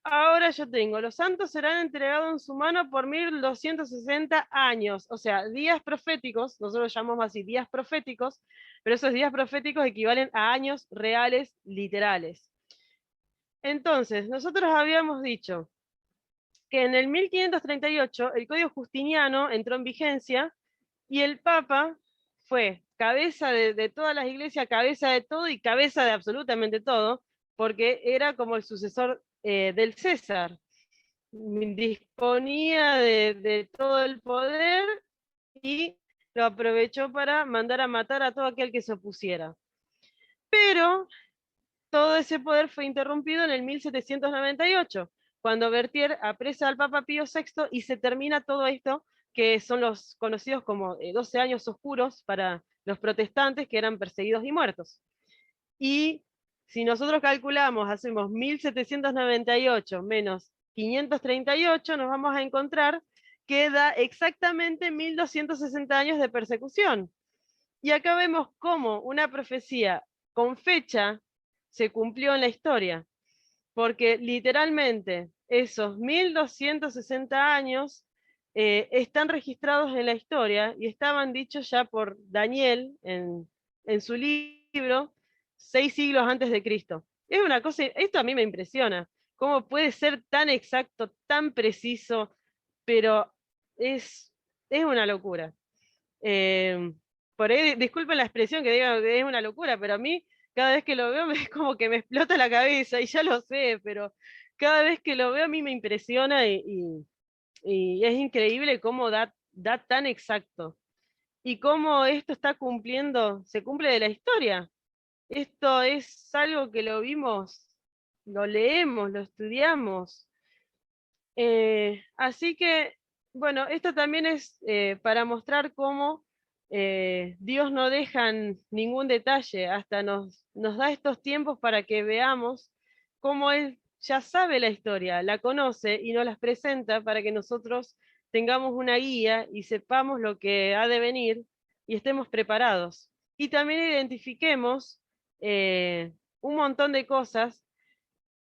ahora yo tengo, los santos serán entregados en su mano por 1260 años, o sea, días proféticos, nosotros llamamos así días proféticos, pero esos días proféticos equivalen a años reales, literales. Entonces, nosotros habíamos dicho que en el 1538 el Código Justiniano entró en vigencia y el Papa fue cabeza de todas las iglesias, cabeza de todo y cabeza de absolutamente todo, porque era como el sucesor del César. Disponía de todo el poder y lo aprovechó para mandar a matar a todo aquel que se opusiera. Pero todo ese poder fue interrumpido en el 1798, cuando Berthier apresa al Papa Pío VI y se termina todo esto, que son los conocidos como 12 años oscuros para los protestantes que eran perseguidos y muertos. Y si nosotros calculamos, hacemos 1798 menos 538, nos vamos a encontrar que da exactamente 1260 años de persecución. Y acá vemos cómo una profecía con fecha se cumplió en la historia, porque literalmente esos 1260 años están registrados en la historia y estaban dichos ya por Daniel en su libro 6 siglos antes de Cristo. Es una cosa, esto a mí me impresiona, cómo puede ser tan exacto, tan preciso, pero es una locura. Por ahí, disculpen la expresión que diga que es una locura, pero a mí cada vez que lo veo es como que me explota la cabeza y ya lo sé, pero cada vez que lo veo a mí me impresiona y es increíble cómo da tan exacto y cómo esto está cumpliendo, se cumple de la historia. Esto es algo que lo vimos, lo leemos, lo estudiamos. Así que, bueno, esto también es para mostrar cómo Dios no deja ningún detalle, hasta nos da estos tiempos para que veamos cómo Él ya sabe la historia, la conoce y nos las presenta para que nosotros tengamos una guía y sepamos lo que ha de venir y estemos preparados. Y también identifiquemos un montón de cosas,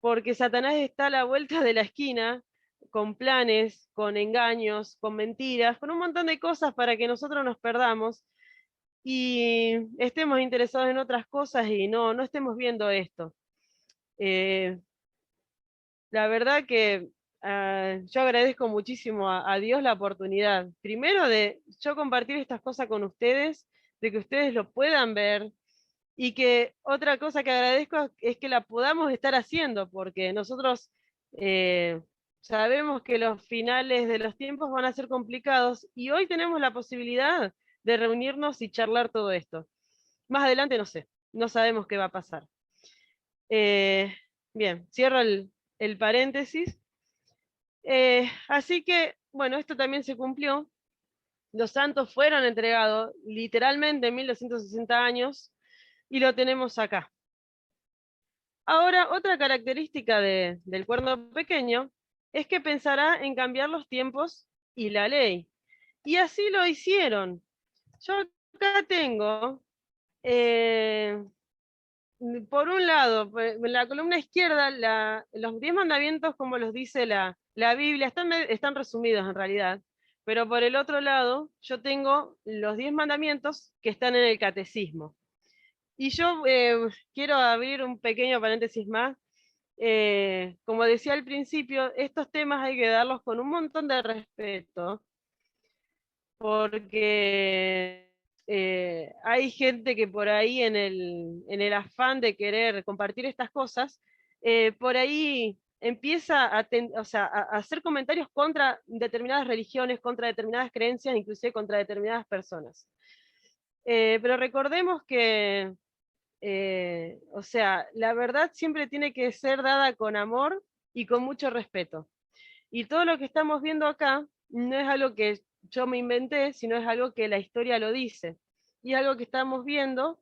porque Satanás está a la vuelta de la esquina con planes, con engaños, con mentiras, con un montón de cosas para que nosotros nos perdamos y estemos interesados en otras cosas y no estemos viendo esto. La verdad que yo agradezco muchísimo a Dios la oportunidad, primero de yo compartir estas cosas con ustedes, de que ustedes lo puedan ver, y que otra cosa que agradezco es que la podamos estar haciendo, porque nosotros sabemos que los finales de los tiempos van a ser complicados y hoy tenemos la posibilidad de reunirnos y charlar todo esto. Más adelante no sé, no sabemos qué va a pasar. Bien, cierro el paréntesis. Así que, bueno, esto también se cumplió. Los santos fueron entregados literalmente en 1260 años y lo tenemos acá. Ahora, otra característica del cuerno pequeño es que pensará en cambiar los tiempos y la ley. Y así lo hicieron. Yo acá tengo, por un lado, en la columna izquierda, los 10 mandamientos como los dice la Biblia, están resumidos en realidad, pero por el otro lado yo tengo los 10 mandamientos que están en el catecismo. Y yo quiero abrir un pequeño paréntesis más. Como decía al principio, estos temas hay que darlos con un montón de respeto, porque hay gente que por ahí en el afán de querer compartir estas cosas, por ahí empieza a hacer comentarios contra determinadas religiones, contra determinadas creencias, inclusive contra determinadas personas. Pero recordemos que, la verdad siempre tiene que ser dada con amor y con mucho respeto. Y todo lo que estamos viendo acá no es algo que yo me inventé, sino es algo que la historia lo dice. Y algo que estamos viendo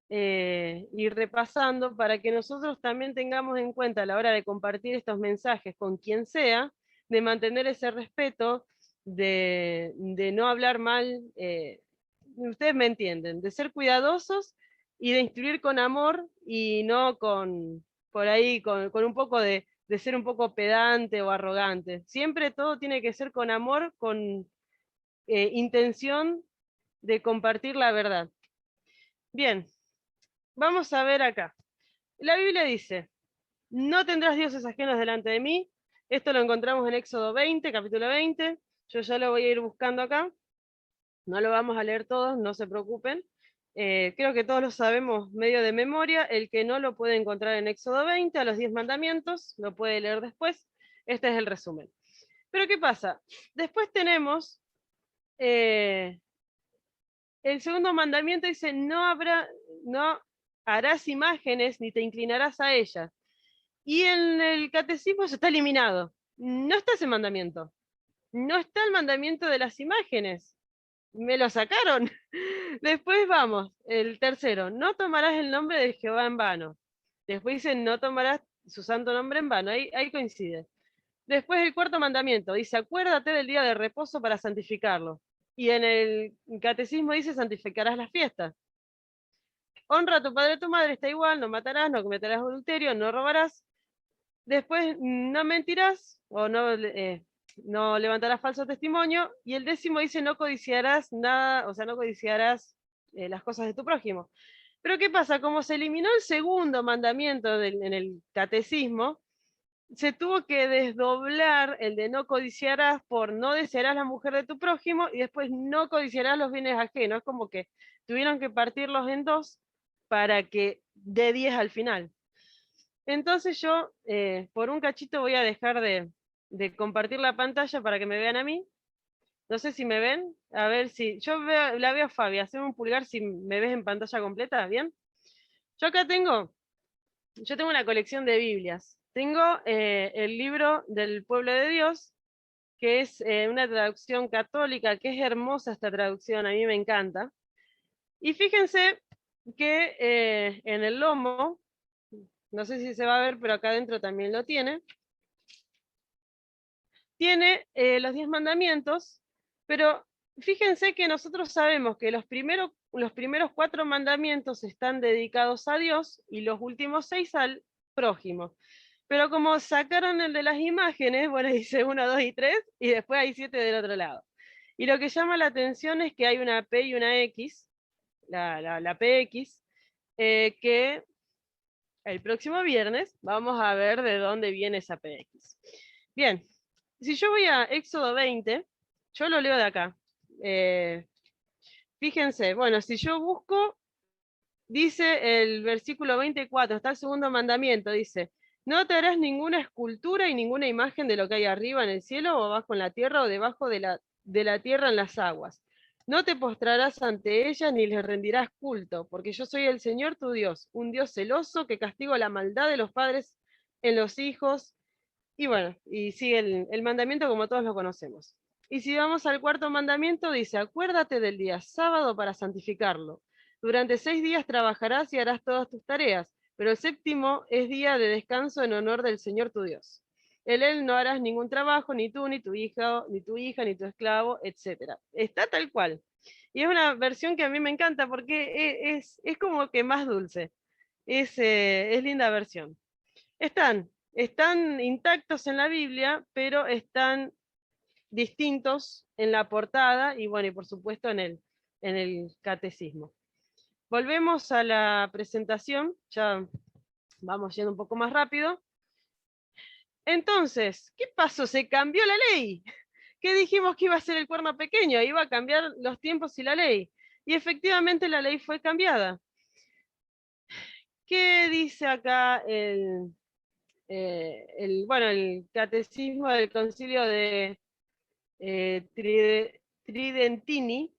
y repasando para que nosotros también tengamos en cuenta a la hora de compartir estos mensajes con quien sea, de mantener ese respeto, de no hablar mal, ustedes me entienden, de ser cuidadosos y de instruir con amor y no por ahí, con un poco de ser un poco pedante o arrogante. Siempre todo tiene que ser con amor, con intención de compartir la verdad. Bien, vamos a ver acá. La Biblia dice, no tendrás dioses ajenos delante de mí. Esto lo encontramos en Éxodo 20, capítulo 20. Yo ya lo voy a ir buscando acá. No lo vamos a leer todos, no se preocupen. Creo que todos lo sabemos medio de memoria. El que no lo puede encontrar en Éxodo 20, a los 10 mandamientos, lo puede leer después. Este es el resumen. Pero ¿qué pasa? Después tenemos el segundo mandamiento, dice, no harás imágenes ni te inclinarás a ellas. Y en el catecismo eso está eliminado. No está ese mandamiento. No está el mandamiento de las imágenes. Me lo sacaron. Después vamos, el tercero, no tomarás el nombre de Jehová en vano. Después dice, no tomarás su santo nombre en vano. Ahí coincide. Después el cuarto mandamiento dice, acuérdate del día de reposo para santificarlo. Y en el catecismo dice, santificarás las fiestas. Honra a tu padre y a tu madre, está igual, no matarás, no cometerás adulterio, no robarás. Después no mentirás o no levantarás falso testimonio. Y el 10º dice, no codiciarás nada, no codiciarás las cosas de tu prójimo. Pero ¿qué pasa? Como se eliminó el segundo mandamiento en el catecismo, se tuvo que desdoblar el de no codiciarás por no desearás la mujer de tu prójimo y después no codiciarás los bienes ajenos. Es como que tuvieron que partirlos en dos para que dé 10 al final. Entonces yo, por un cachito voy a dejar de compartir la pantalla para que me vean a mí. No sé si me ven. A ver si... la veo a Fabi. Haceme un pulgar si me ves en pantalla completa. ¿Bien? Yo acá tengo una colección de Biblias. Tengo el libro del pueblo de Dios, que es una traducción católica, que es hermosa esta traducción, a mí me encanta. Y fíjense que en el lomo, no sé si se va a ver, pero acá adentro también lo tiene los 10 mandamientos, pero fíjense que nosotros sabemos que los primeros 4 mandamientos están dedicados a Dios y los últimos 6 al prójimo. Pero como sacaron el de las imágenes, bueno, dice 1, 2 y 3, y después hay 7 del otro lado. Y lo que llama la atención es que hay una P y una X, la PX, que el próximo viernes vamos a ver de dónde viene esa PX. Bien, si yo voy a Éxodo 20, yo lo leo de acá. Fíjense, bueno, si yo busco, dice el versículo 24, está el segundo mandamiento, dice, no te harás ninguna escultura y ninguna imagen de lo que hay arriba en el cielo o abajo en la tierra o debajo de la tierra en las aguas. No te postrarás ante ellas ni les rendirás culto, porque yo soy el Señor tu Dios, un Dios celoso que castigo la maldad de los padres en los hijos. Y bueno, y sigue el mandamiento como todos lo conocemos. Y si vamos al cuarto mandamiento, dice, acuérdate del día sábado para santificarlo. Durante 6 días trabajarás y harás todas tus tareas, pero el séptimo es día de descanso en honor del Señor tu Dios. En él no harás ningún trabajo, ni tú, ni tu hija, ni tu esclavo, etc. Está tal cual. Y es una versión que a mí me encanta porque es como que más dulce. Es linda versión. Están intactos en la Biblia, pero están distintos en la portada y bueno, y por supuesto en el catecismo. Volvemos a la presentación, ya vamos yendo un poco más rápido. Entonces, ¿qué pasó? Se cambió la ley. ¿Qué dijimos que iba a ser el cuerno pequeño? Iba a cambiar los tiempos y la ley. Y efectivamente la ley fue cambiada. ¿Qué dice acá el catecismo del concilio de Tridentini,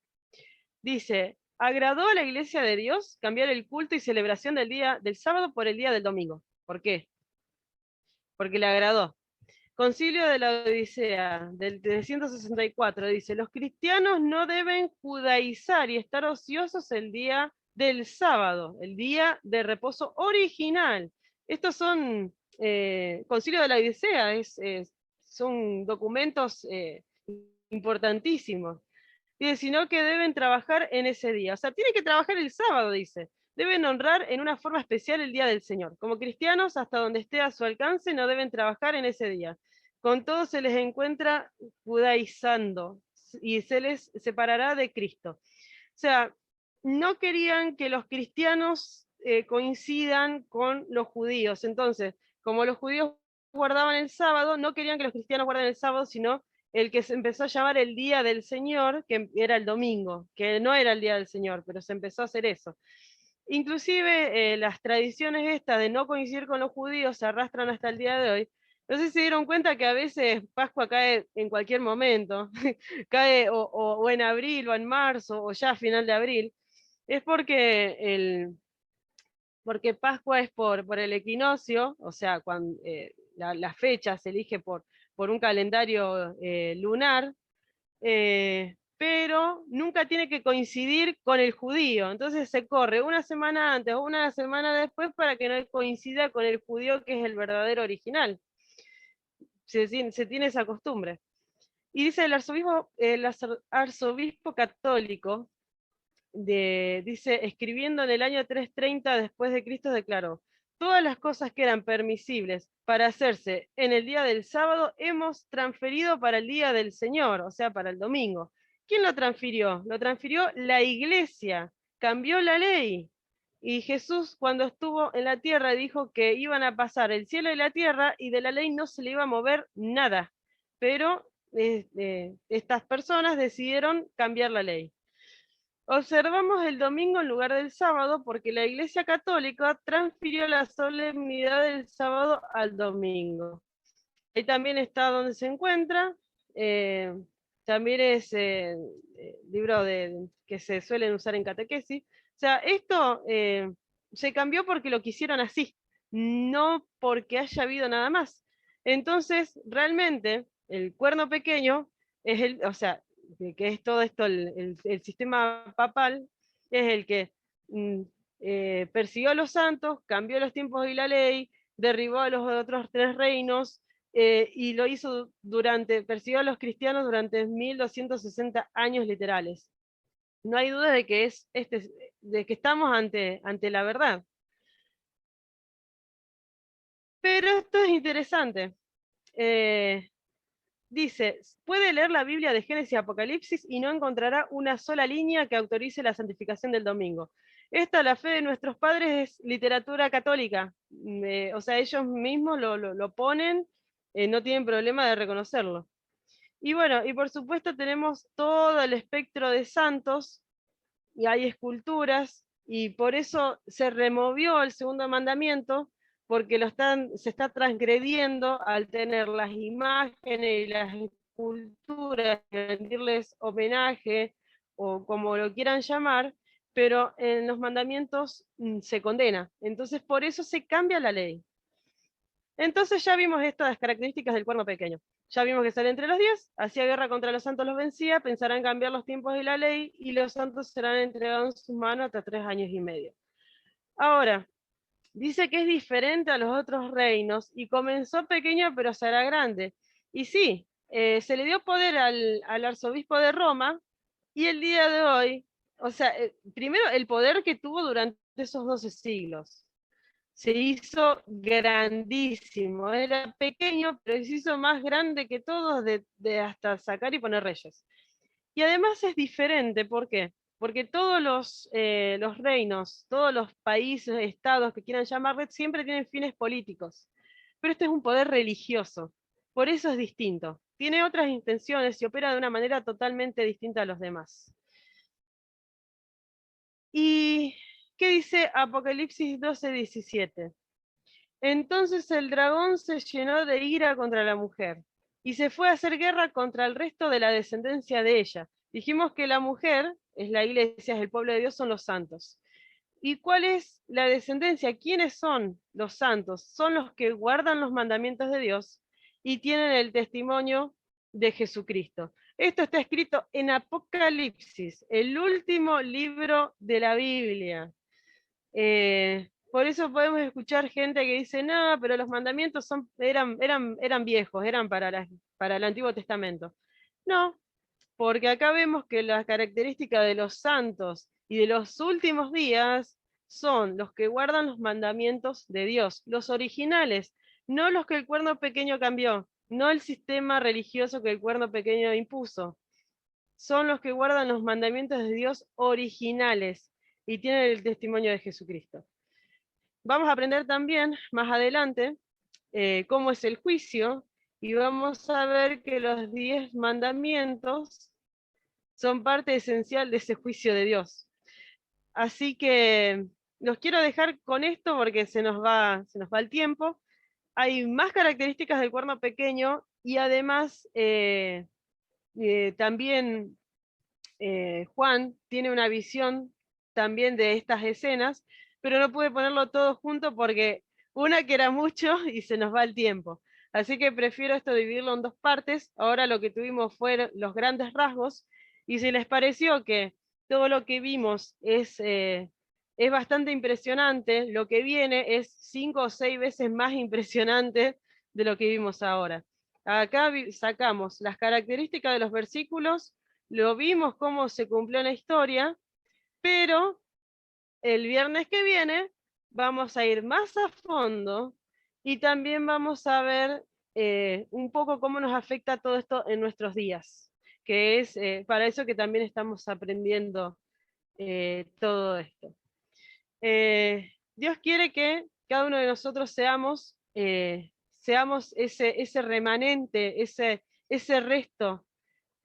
dice: agradó a la Iglesia de Dios cambiar el culto y celebración del día del sábado por el día del domingo. ¿Por qué? Porque le agradó. Concilio de la Odisea, del 364, dice: los cristianos no deben judaizar y estar ociosos el día del sábado, el día de reposo original. Estos son Concilio de la Odisea, son documentos importantísimos. Dice, sino que deben trabajar en ese día. O sea, tienen que trabajar el sábado, dice. Deben honrar en una forma especial el día del Señor. Como cristianos, hasta donde esté a su alcance, no deben trabajar en ese día. Con todo se les encuentra judaizando y se les separará de Cristo. O sea, no querían que los cristianos coincidan con los judíos. Entonces, como los judíos guardaban el sábado, no querían que los cristianos guarden el sábado, sino el que se empezó a llamar el Día del Señor, que era el domingo, que no era el Día del Señor, pero se empezó a hacer eso. Inclusive las tradiciones estas de no coincidir con los judíos se arrastran hasta el día de hoy. No sé si se dieron cuenta que a veces Pascua cae en cualquier momento, cae o en abril o en marzo o ya a final de abril. Es porque Pascua es por el equinoccio, o sea, cuando la fecha se elige por un calendario lunar, pero nunca tiene que coincidir con el judío. Entonces se corre una semana antes o una semana después para que no coincida con el judío, que es el verdadero original. Se tiene esa costumbre. Y dice el arzobispo católico, dice, escribiendo en el año 330 después de Cristo, declaró: todas las cosas que eran permisibles para hacerse en el día del sábado hemos transferido para el día del Señor, o sea, para el domingo. ¿Quién lo transfirió? Lo transfirió la Iglesia, cambió la ley. Y Jesús, cuando estuvo en la tierra, dijo que iban a pasar el cielo y la tierra y de la ley no se le iba a mover nada. Pero estas personas decidieron cambiar la ley. Observamos el domingo en lugar del sábado porque la Iglesia Católica transfirió la solemnidad del sábado al domingo. Ahí también está donde se encuentra. También es libro que se suelen usar en catequesis. O sea, esto se cambió porque lo quisieron así, no porque haya habido nada más. Entonces, realmente, el cuerno pequeño es o sea, que es todo esto, el sistema papal, es el que persiguió a los santos, cambió los tiempos y la ley, derribó a los otros tres reinos, y lo hizo persiguió a los cristianos durante 1260 años literales. No hay duda de que de que estamos ante la verdad. Pero esto es interesante. Dice, puede leer la Biblia de Génesis y Apocalipsis y no encontrará una sola línea que autorice la santificación del domingo. Esta, la fe de nuestros padres, es literatura católica. O sea, ellos mismos lo ponen, no tienen problema de reconocerlo. Y bueno, y por supuesto tenemos todo el espectro de santos, y hay esculturas, y por eso se removió el segundo mandamiento, porque se está transgrediendo al tener las imágenes y las esculturas, rendirles homenaje, o como lo quieran llamar, pero en los mandamientos se condena. Entonces por eso se cambia la ley. Entonces ya vimos estas características del cuerno pequeño. Ya vimos que sale entre los 10, hacía guerra contra los santos, los vencía, pensarán cambiar los tiempos de la ley, y los santos serán entregados en sus manos hasta 3 años y medio. Ahora, dice que es diferente a los otros reinos, y comenzó pequeño pero será grande. Y sí, se le dio poder al arzobispo de Roma, y el día de hoy, o sea, primero el poder que tuvo durante esos 12 siglos. Se hizo grandísimo, era pequeño, pero se hizo más grande que todos, de hasta sacar y poner reyes. Y además es diferente, ¿por qué? Porque todos los reinos, todos los países, estados que quieran llamarle, siempre tienen fines políticos. Pero este es un poder religioso, por eso es distinto. Tiene otras intenciones y opera de una manera totalmente distinta a los demás. ¿Y qué dice Apocalipsis 12:17? Entonces el dragón se llenó de ira contra la mujer y se fue a hacer guerra contra el resto de la descendencia de ella. Dijimos que la mujer es la iglesia, es el pueblo de Dios, son los santos. ¿Y cuál es la descendencia? ¿Quiénes son los santos? Son los que guardan los mandamientos de Dios y tienen el testimonio de Jesucristo. Esto está escrito en Apocalipsis, el último libro de la Biblia. Por eso podemos escuchar gente que dice, no, pero los mandamientos eran viejos, eran para el Antiguo Testamento. No, porque acá vemos que las características de los santos y de los últimos días son los que guardan los mandamientos de Dios, los originales, no los que el cuerno pequeño cambió, no el sistema religioso que el cuerno pequeño impuso. Son los que guardan los mandamientos de Dios originales y tienen el testimonio de Jesucristo. Vamos a aprender también más adelante cómo es el juicio, y vamos a ver que los 10 mandamientos son parte esencial de ese juicio de Dios. Así que los quiero dejar con esto porque se nos va el tiempo. Hay más características del cuerno pequeño y además también Juan tiene una visión también de estas escenas, pero no pude ponerlo todo junto porque una que era mucho y se nos va el tiempo. Así que prefiero esto dividirlo en dos partes. Ahora lo que tuvimos fueron los grandes rasgos, y si les pareció que todo lo que vimos es bastante impresionante, lo que viene es 5 o 6 veces más impresionante de lo que vimos ahora. Acá sacamos las características de los versículos, lo vimos cómo se cumplió la historia, pero el viernes que viene vamos a ir más a fondo y también vamos a ver un poco cómo nos afecta todo esto en nuestros días, que es para eso que también estamos aprendiendo todo esto. Dios quiere que cada uno de nosotros seamos ese remanente, ese resto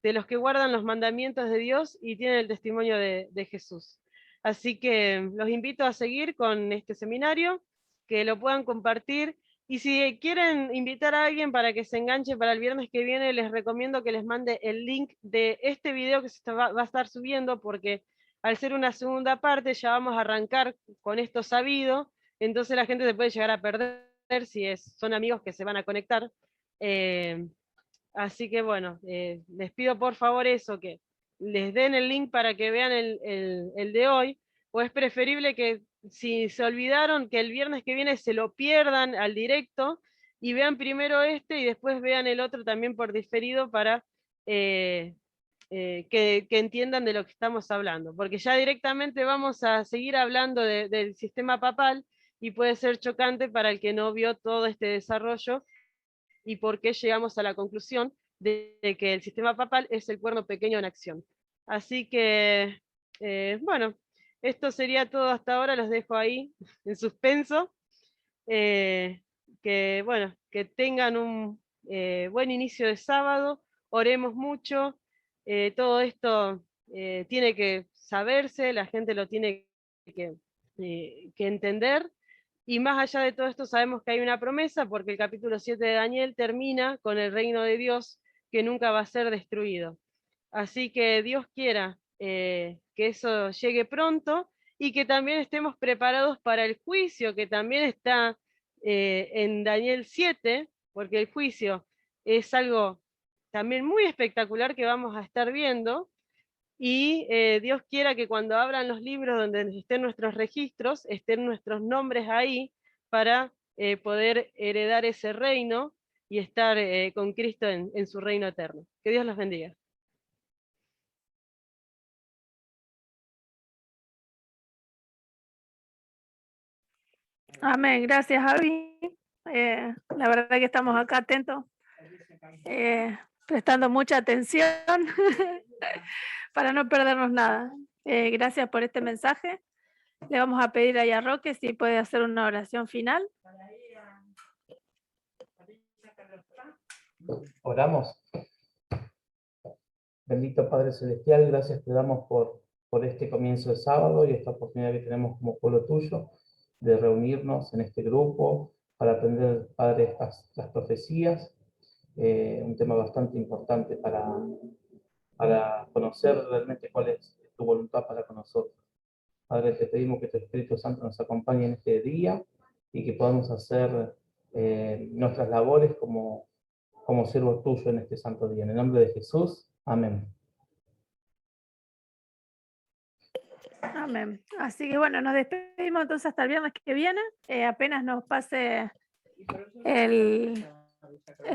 de los que guardan los mandamientos de Dios y tienen el testimonio de Jesús. Así que los invito a seguir con este seminario, que lo puedan compartir, y si quieren invitar a alguien para que se enganche para el viernes que viene, les recomiendo que les mande el link de este video que va a estar subiendo, porque al ser una segunda parte ya vamos a arrancar con esto sabido, entonces la gente se puede llegar a perder si son amigos que se van a conectar. Así que bueno, les pido por favor eso, que les den el link para que vean el de hoy, o es preferible que si se olvidaron que el viernes que viene se lo pierdan al directo y vean primero este y después vean el otro también por diferido para que entiendan de lo que estamos hablando, porque ya directamente vamos a seguir hablando del sistema papal y puede ser chocante para el que no vio todo este desarrollo y por qué llegamos a la conclusión de que el sistema papal es el cuerno pequeño en acción. Así que, bueno, esto sería todo hasta ahora, los dejo ahí en suspenso. Bueno, que tengan un buen inicio de sábado, oremos mucho, todo esto tiene que saberse, la gente lo tiene que entender. Y más allá de todo esto sabemos que hay una promesa, porque el capítulo 7 de Daniel termina con el reino de Dios que nunca va a ser destruido. Así que Dios quiera que eso llegue pronto y que también estemos preparados para el juicio, que también está en Daniel 7, porque el juicio es algo también muy espectacular que vamos a estar viendo. Y Dios quiera que cuando abran los libros donde estén nuestros registros, estén nuestros nombres ahí para poder heredar ese reino y estar con Cristo en su reino eterno. Que Dios los bendiga. Amén, gracias Javi. La verdad que estamos acá atentos, prestando mucha atención para no perdernos nada. Gracias por este mensaje. Le vamos a pedir a Roque si puede hacer una oración final. Oramos. Bendito Padre Celestial, gracias te damos por este comienzo de sábado y esta oportunidad que tenemos como pueblo tuyo de reunirnos en este grupo, aprender, Padre, las profecías, un tema bastante importante para conocer realmente cuál es tu voluntad para con nosotros. Padre, te pedimos que tu Espíritu Santo nos acompañe en este día y que podamos hacer nuestras labores como siervos tuyos en este santo día. En el nombre de Jesús, amén. Amén. Así que bueno, nos despedimos entonces hasta el viernes que viene. Apenas nos pase el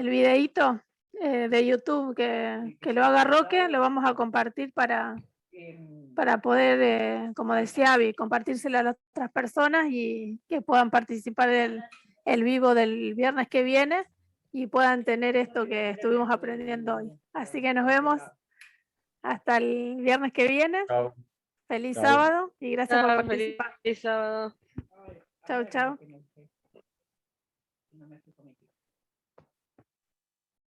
videíto de YouTube que lo haga Roque, lo vamos a compartir para poder, como decía Abby, compartírselo a las otras personas y que puedan participar del vivo del viernes que viene y puedan tener esto que estuvimos aprendiendo hoy. Así que nos vemos hasta el viernes que viene. Chao. Feliz Chao. sábado y gracias por Chao, participar. feliz sábado. Chao, chao.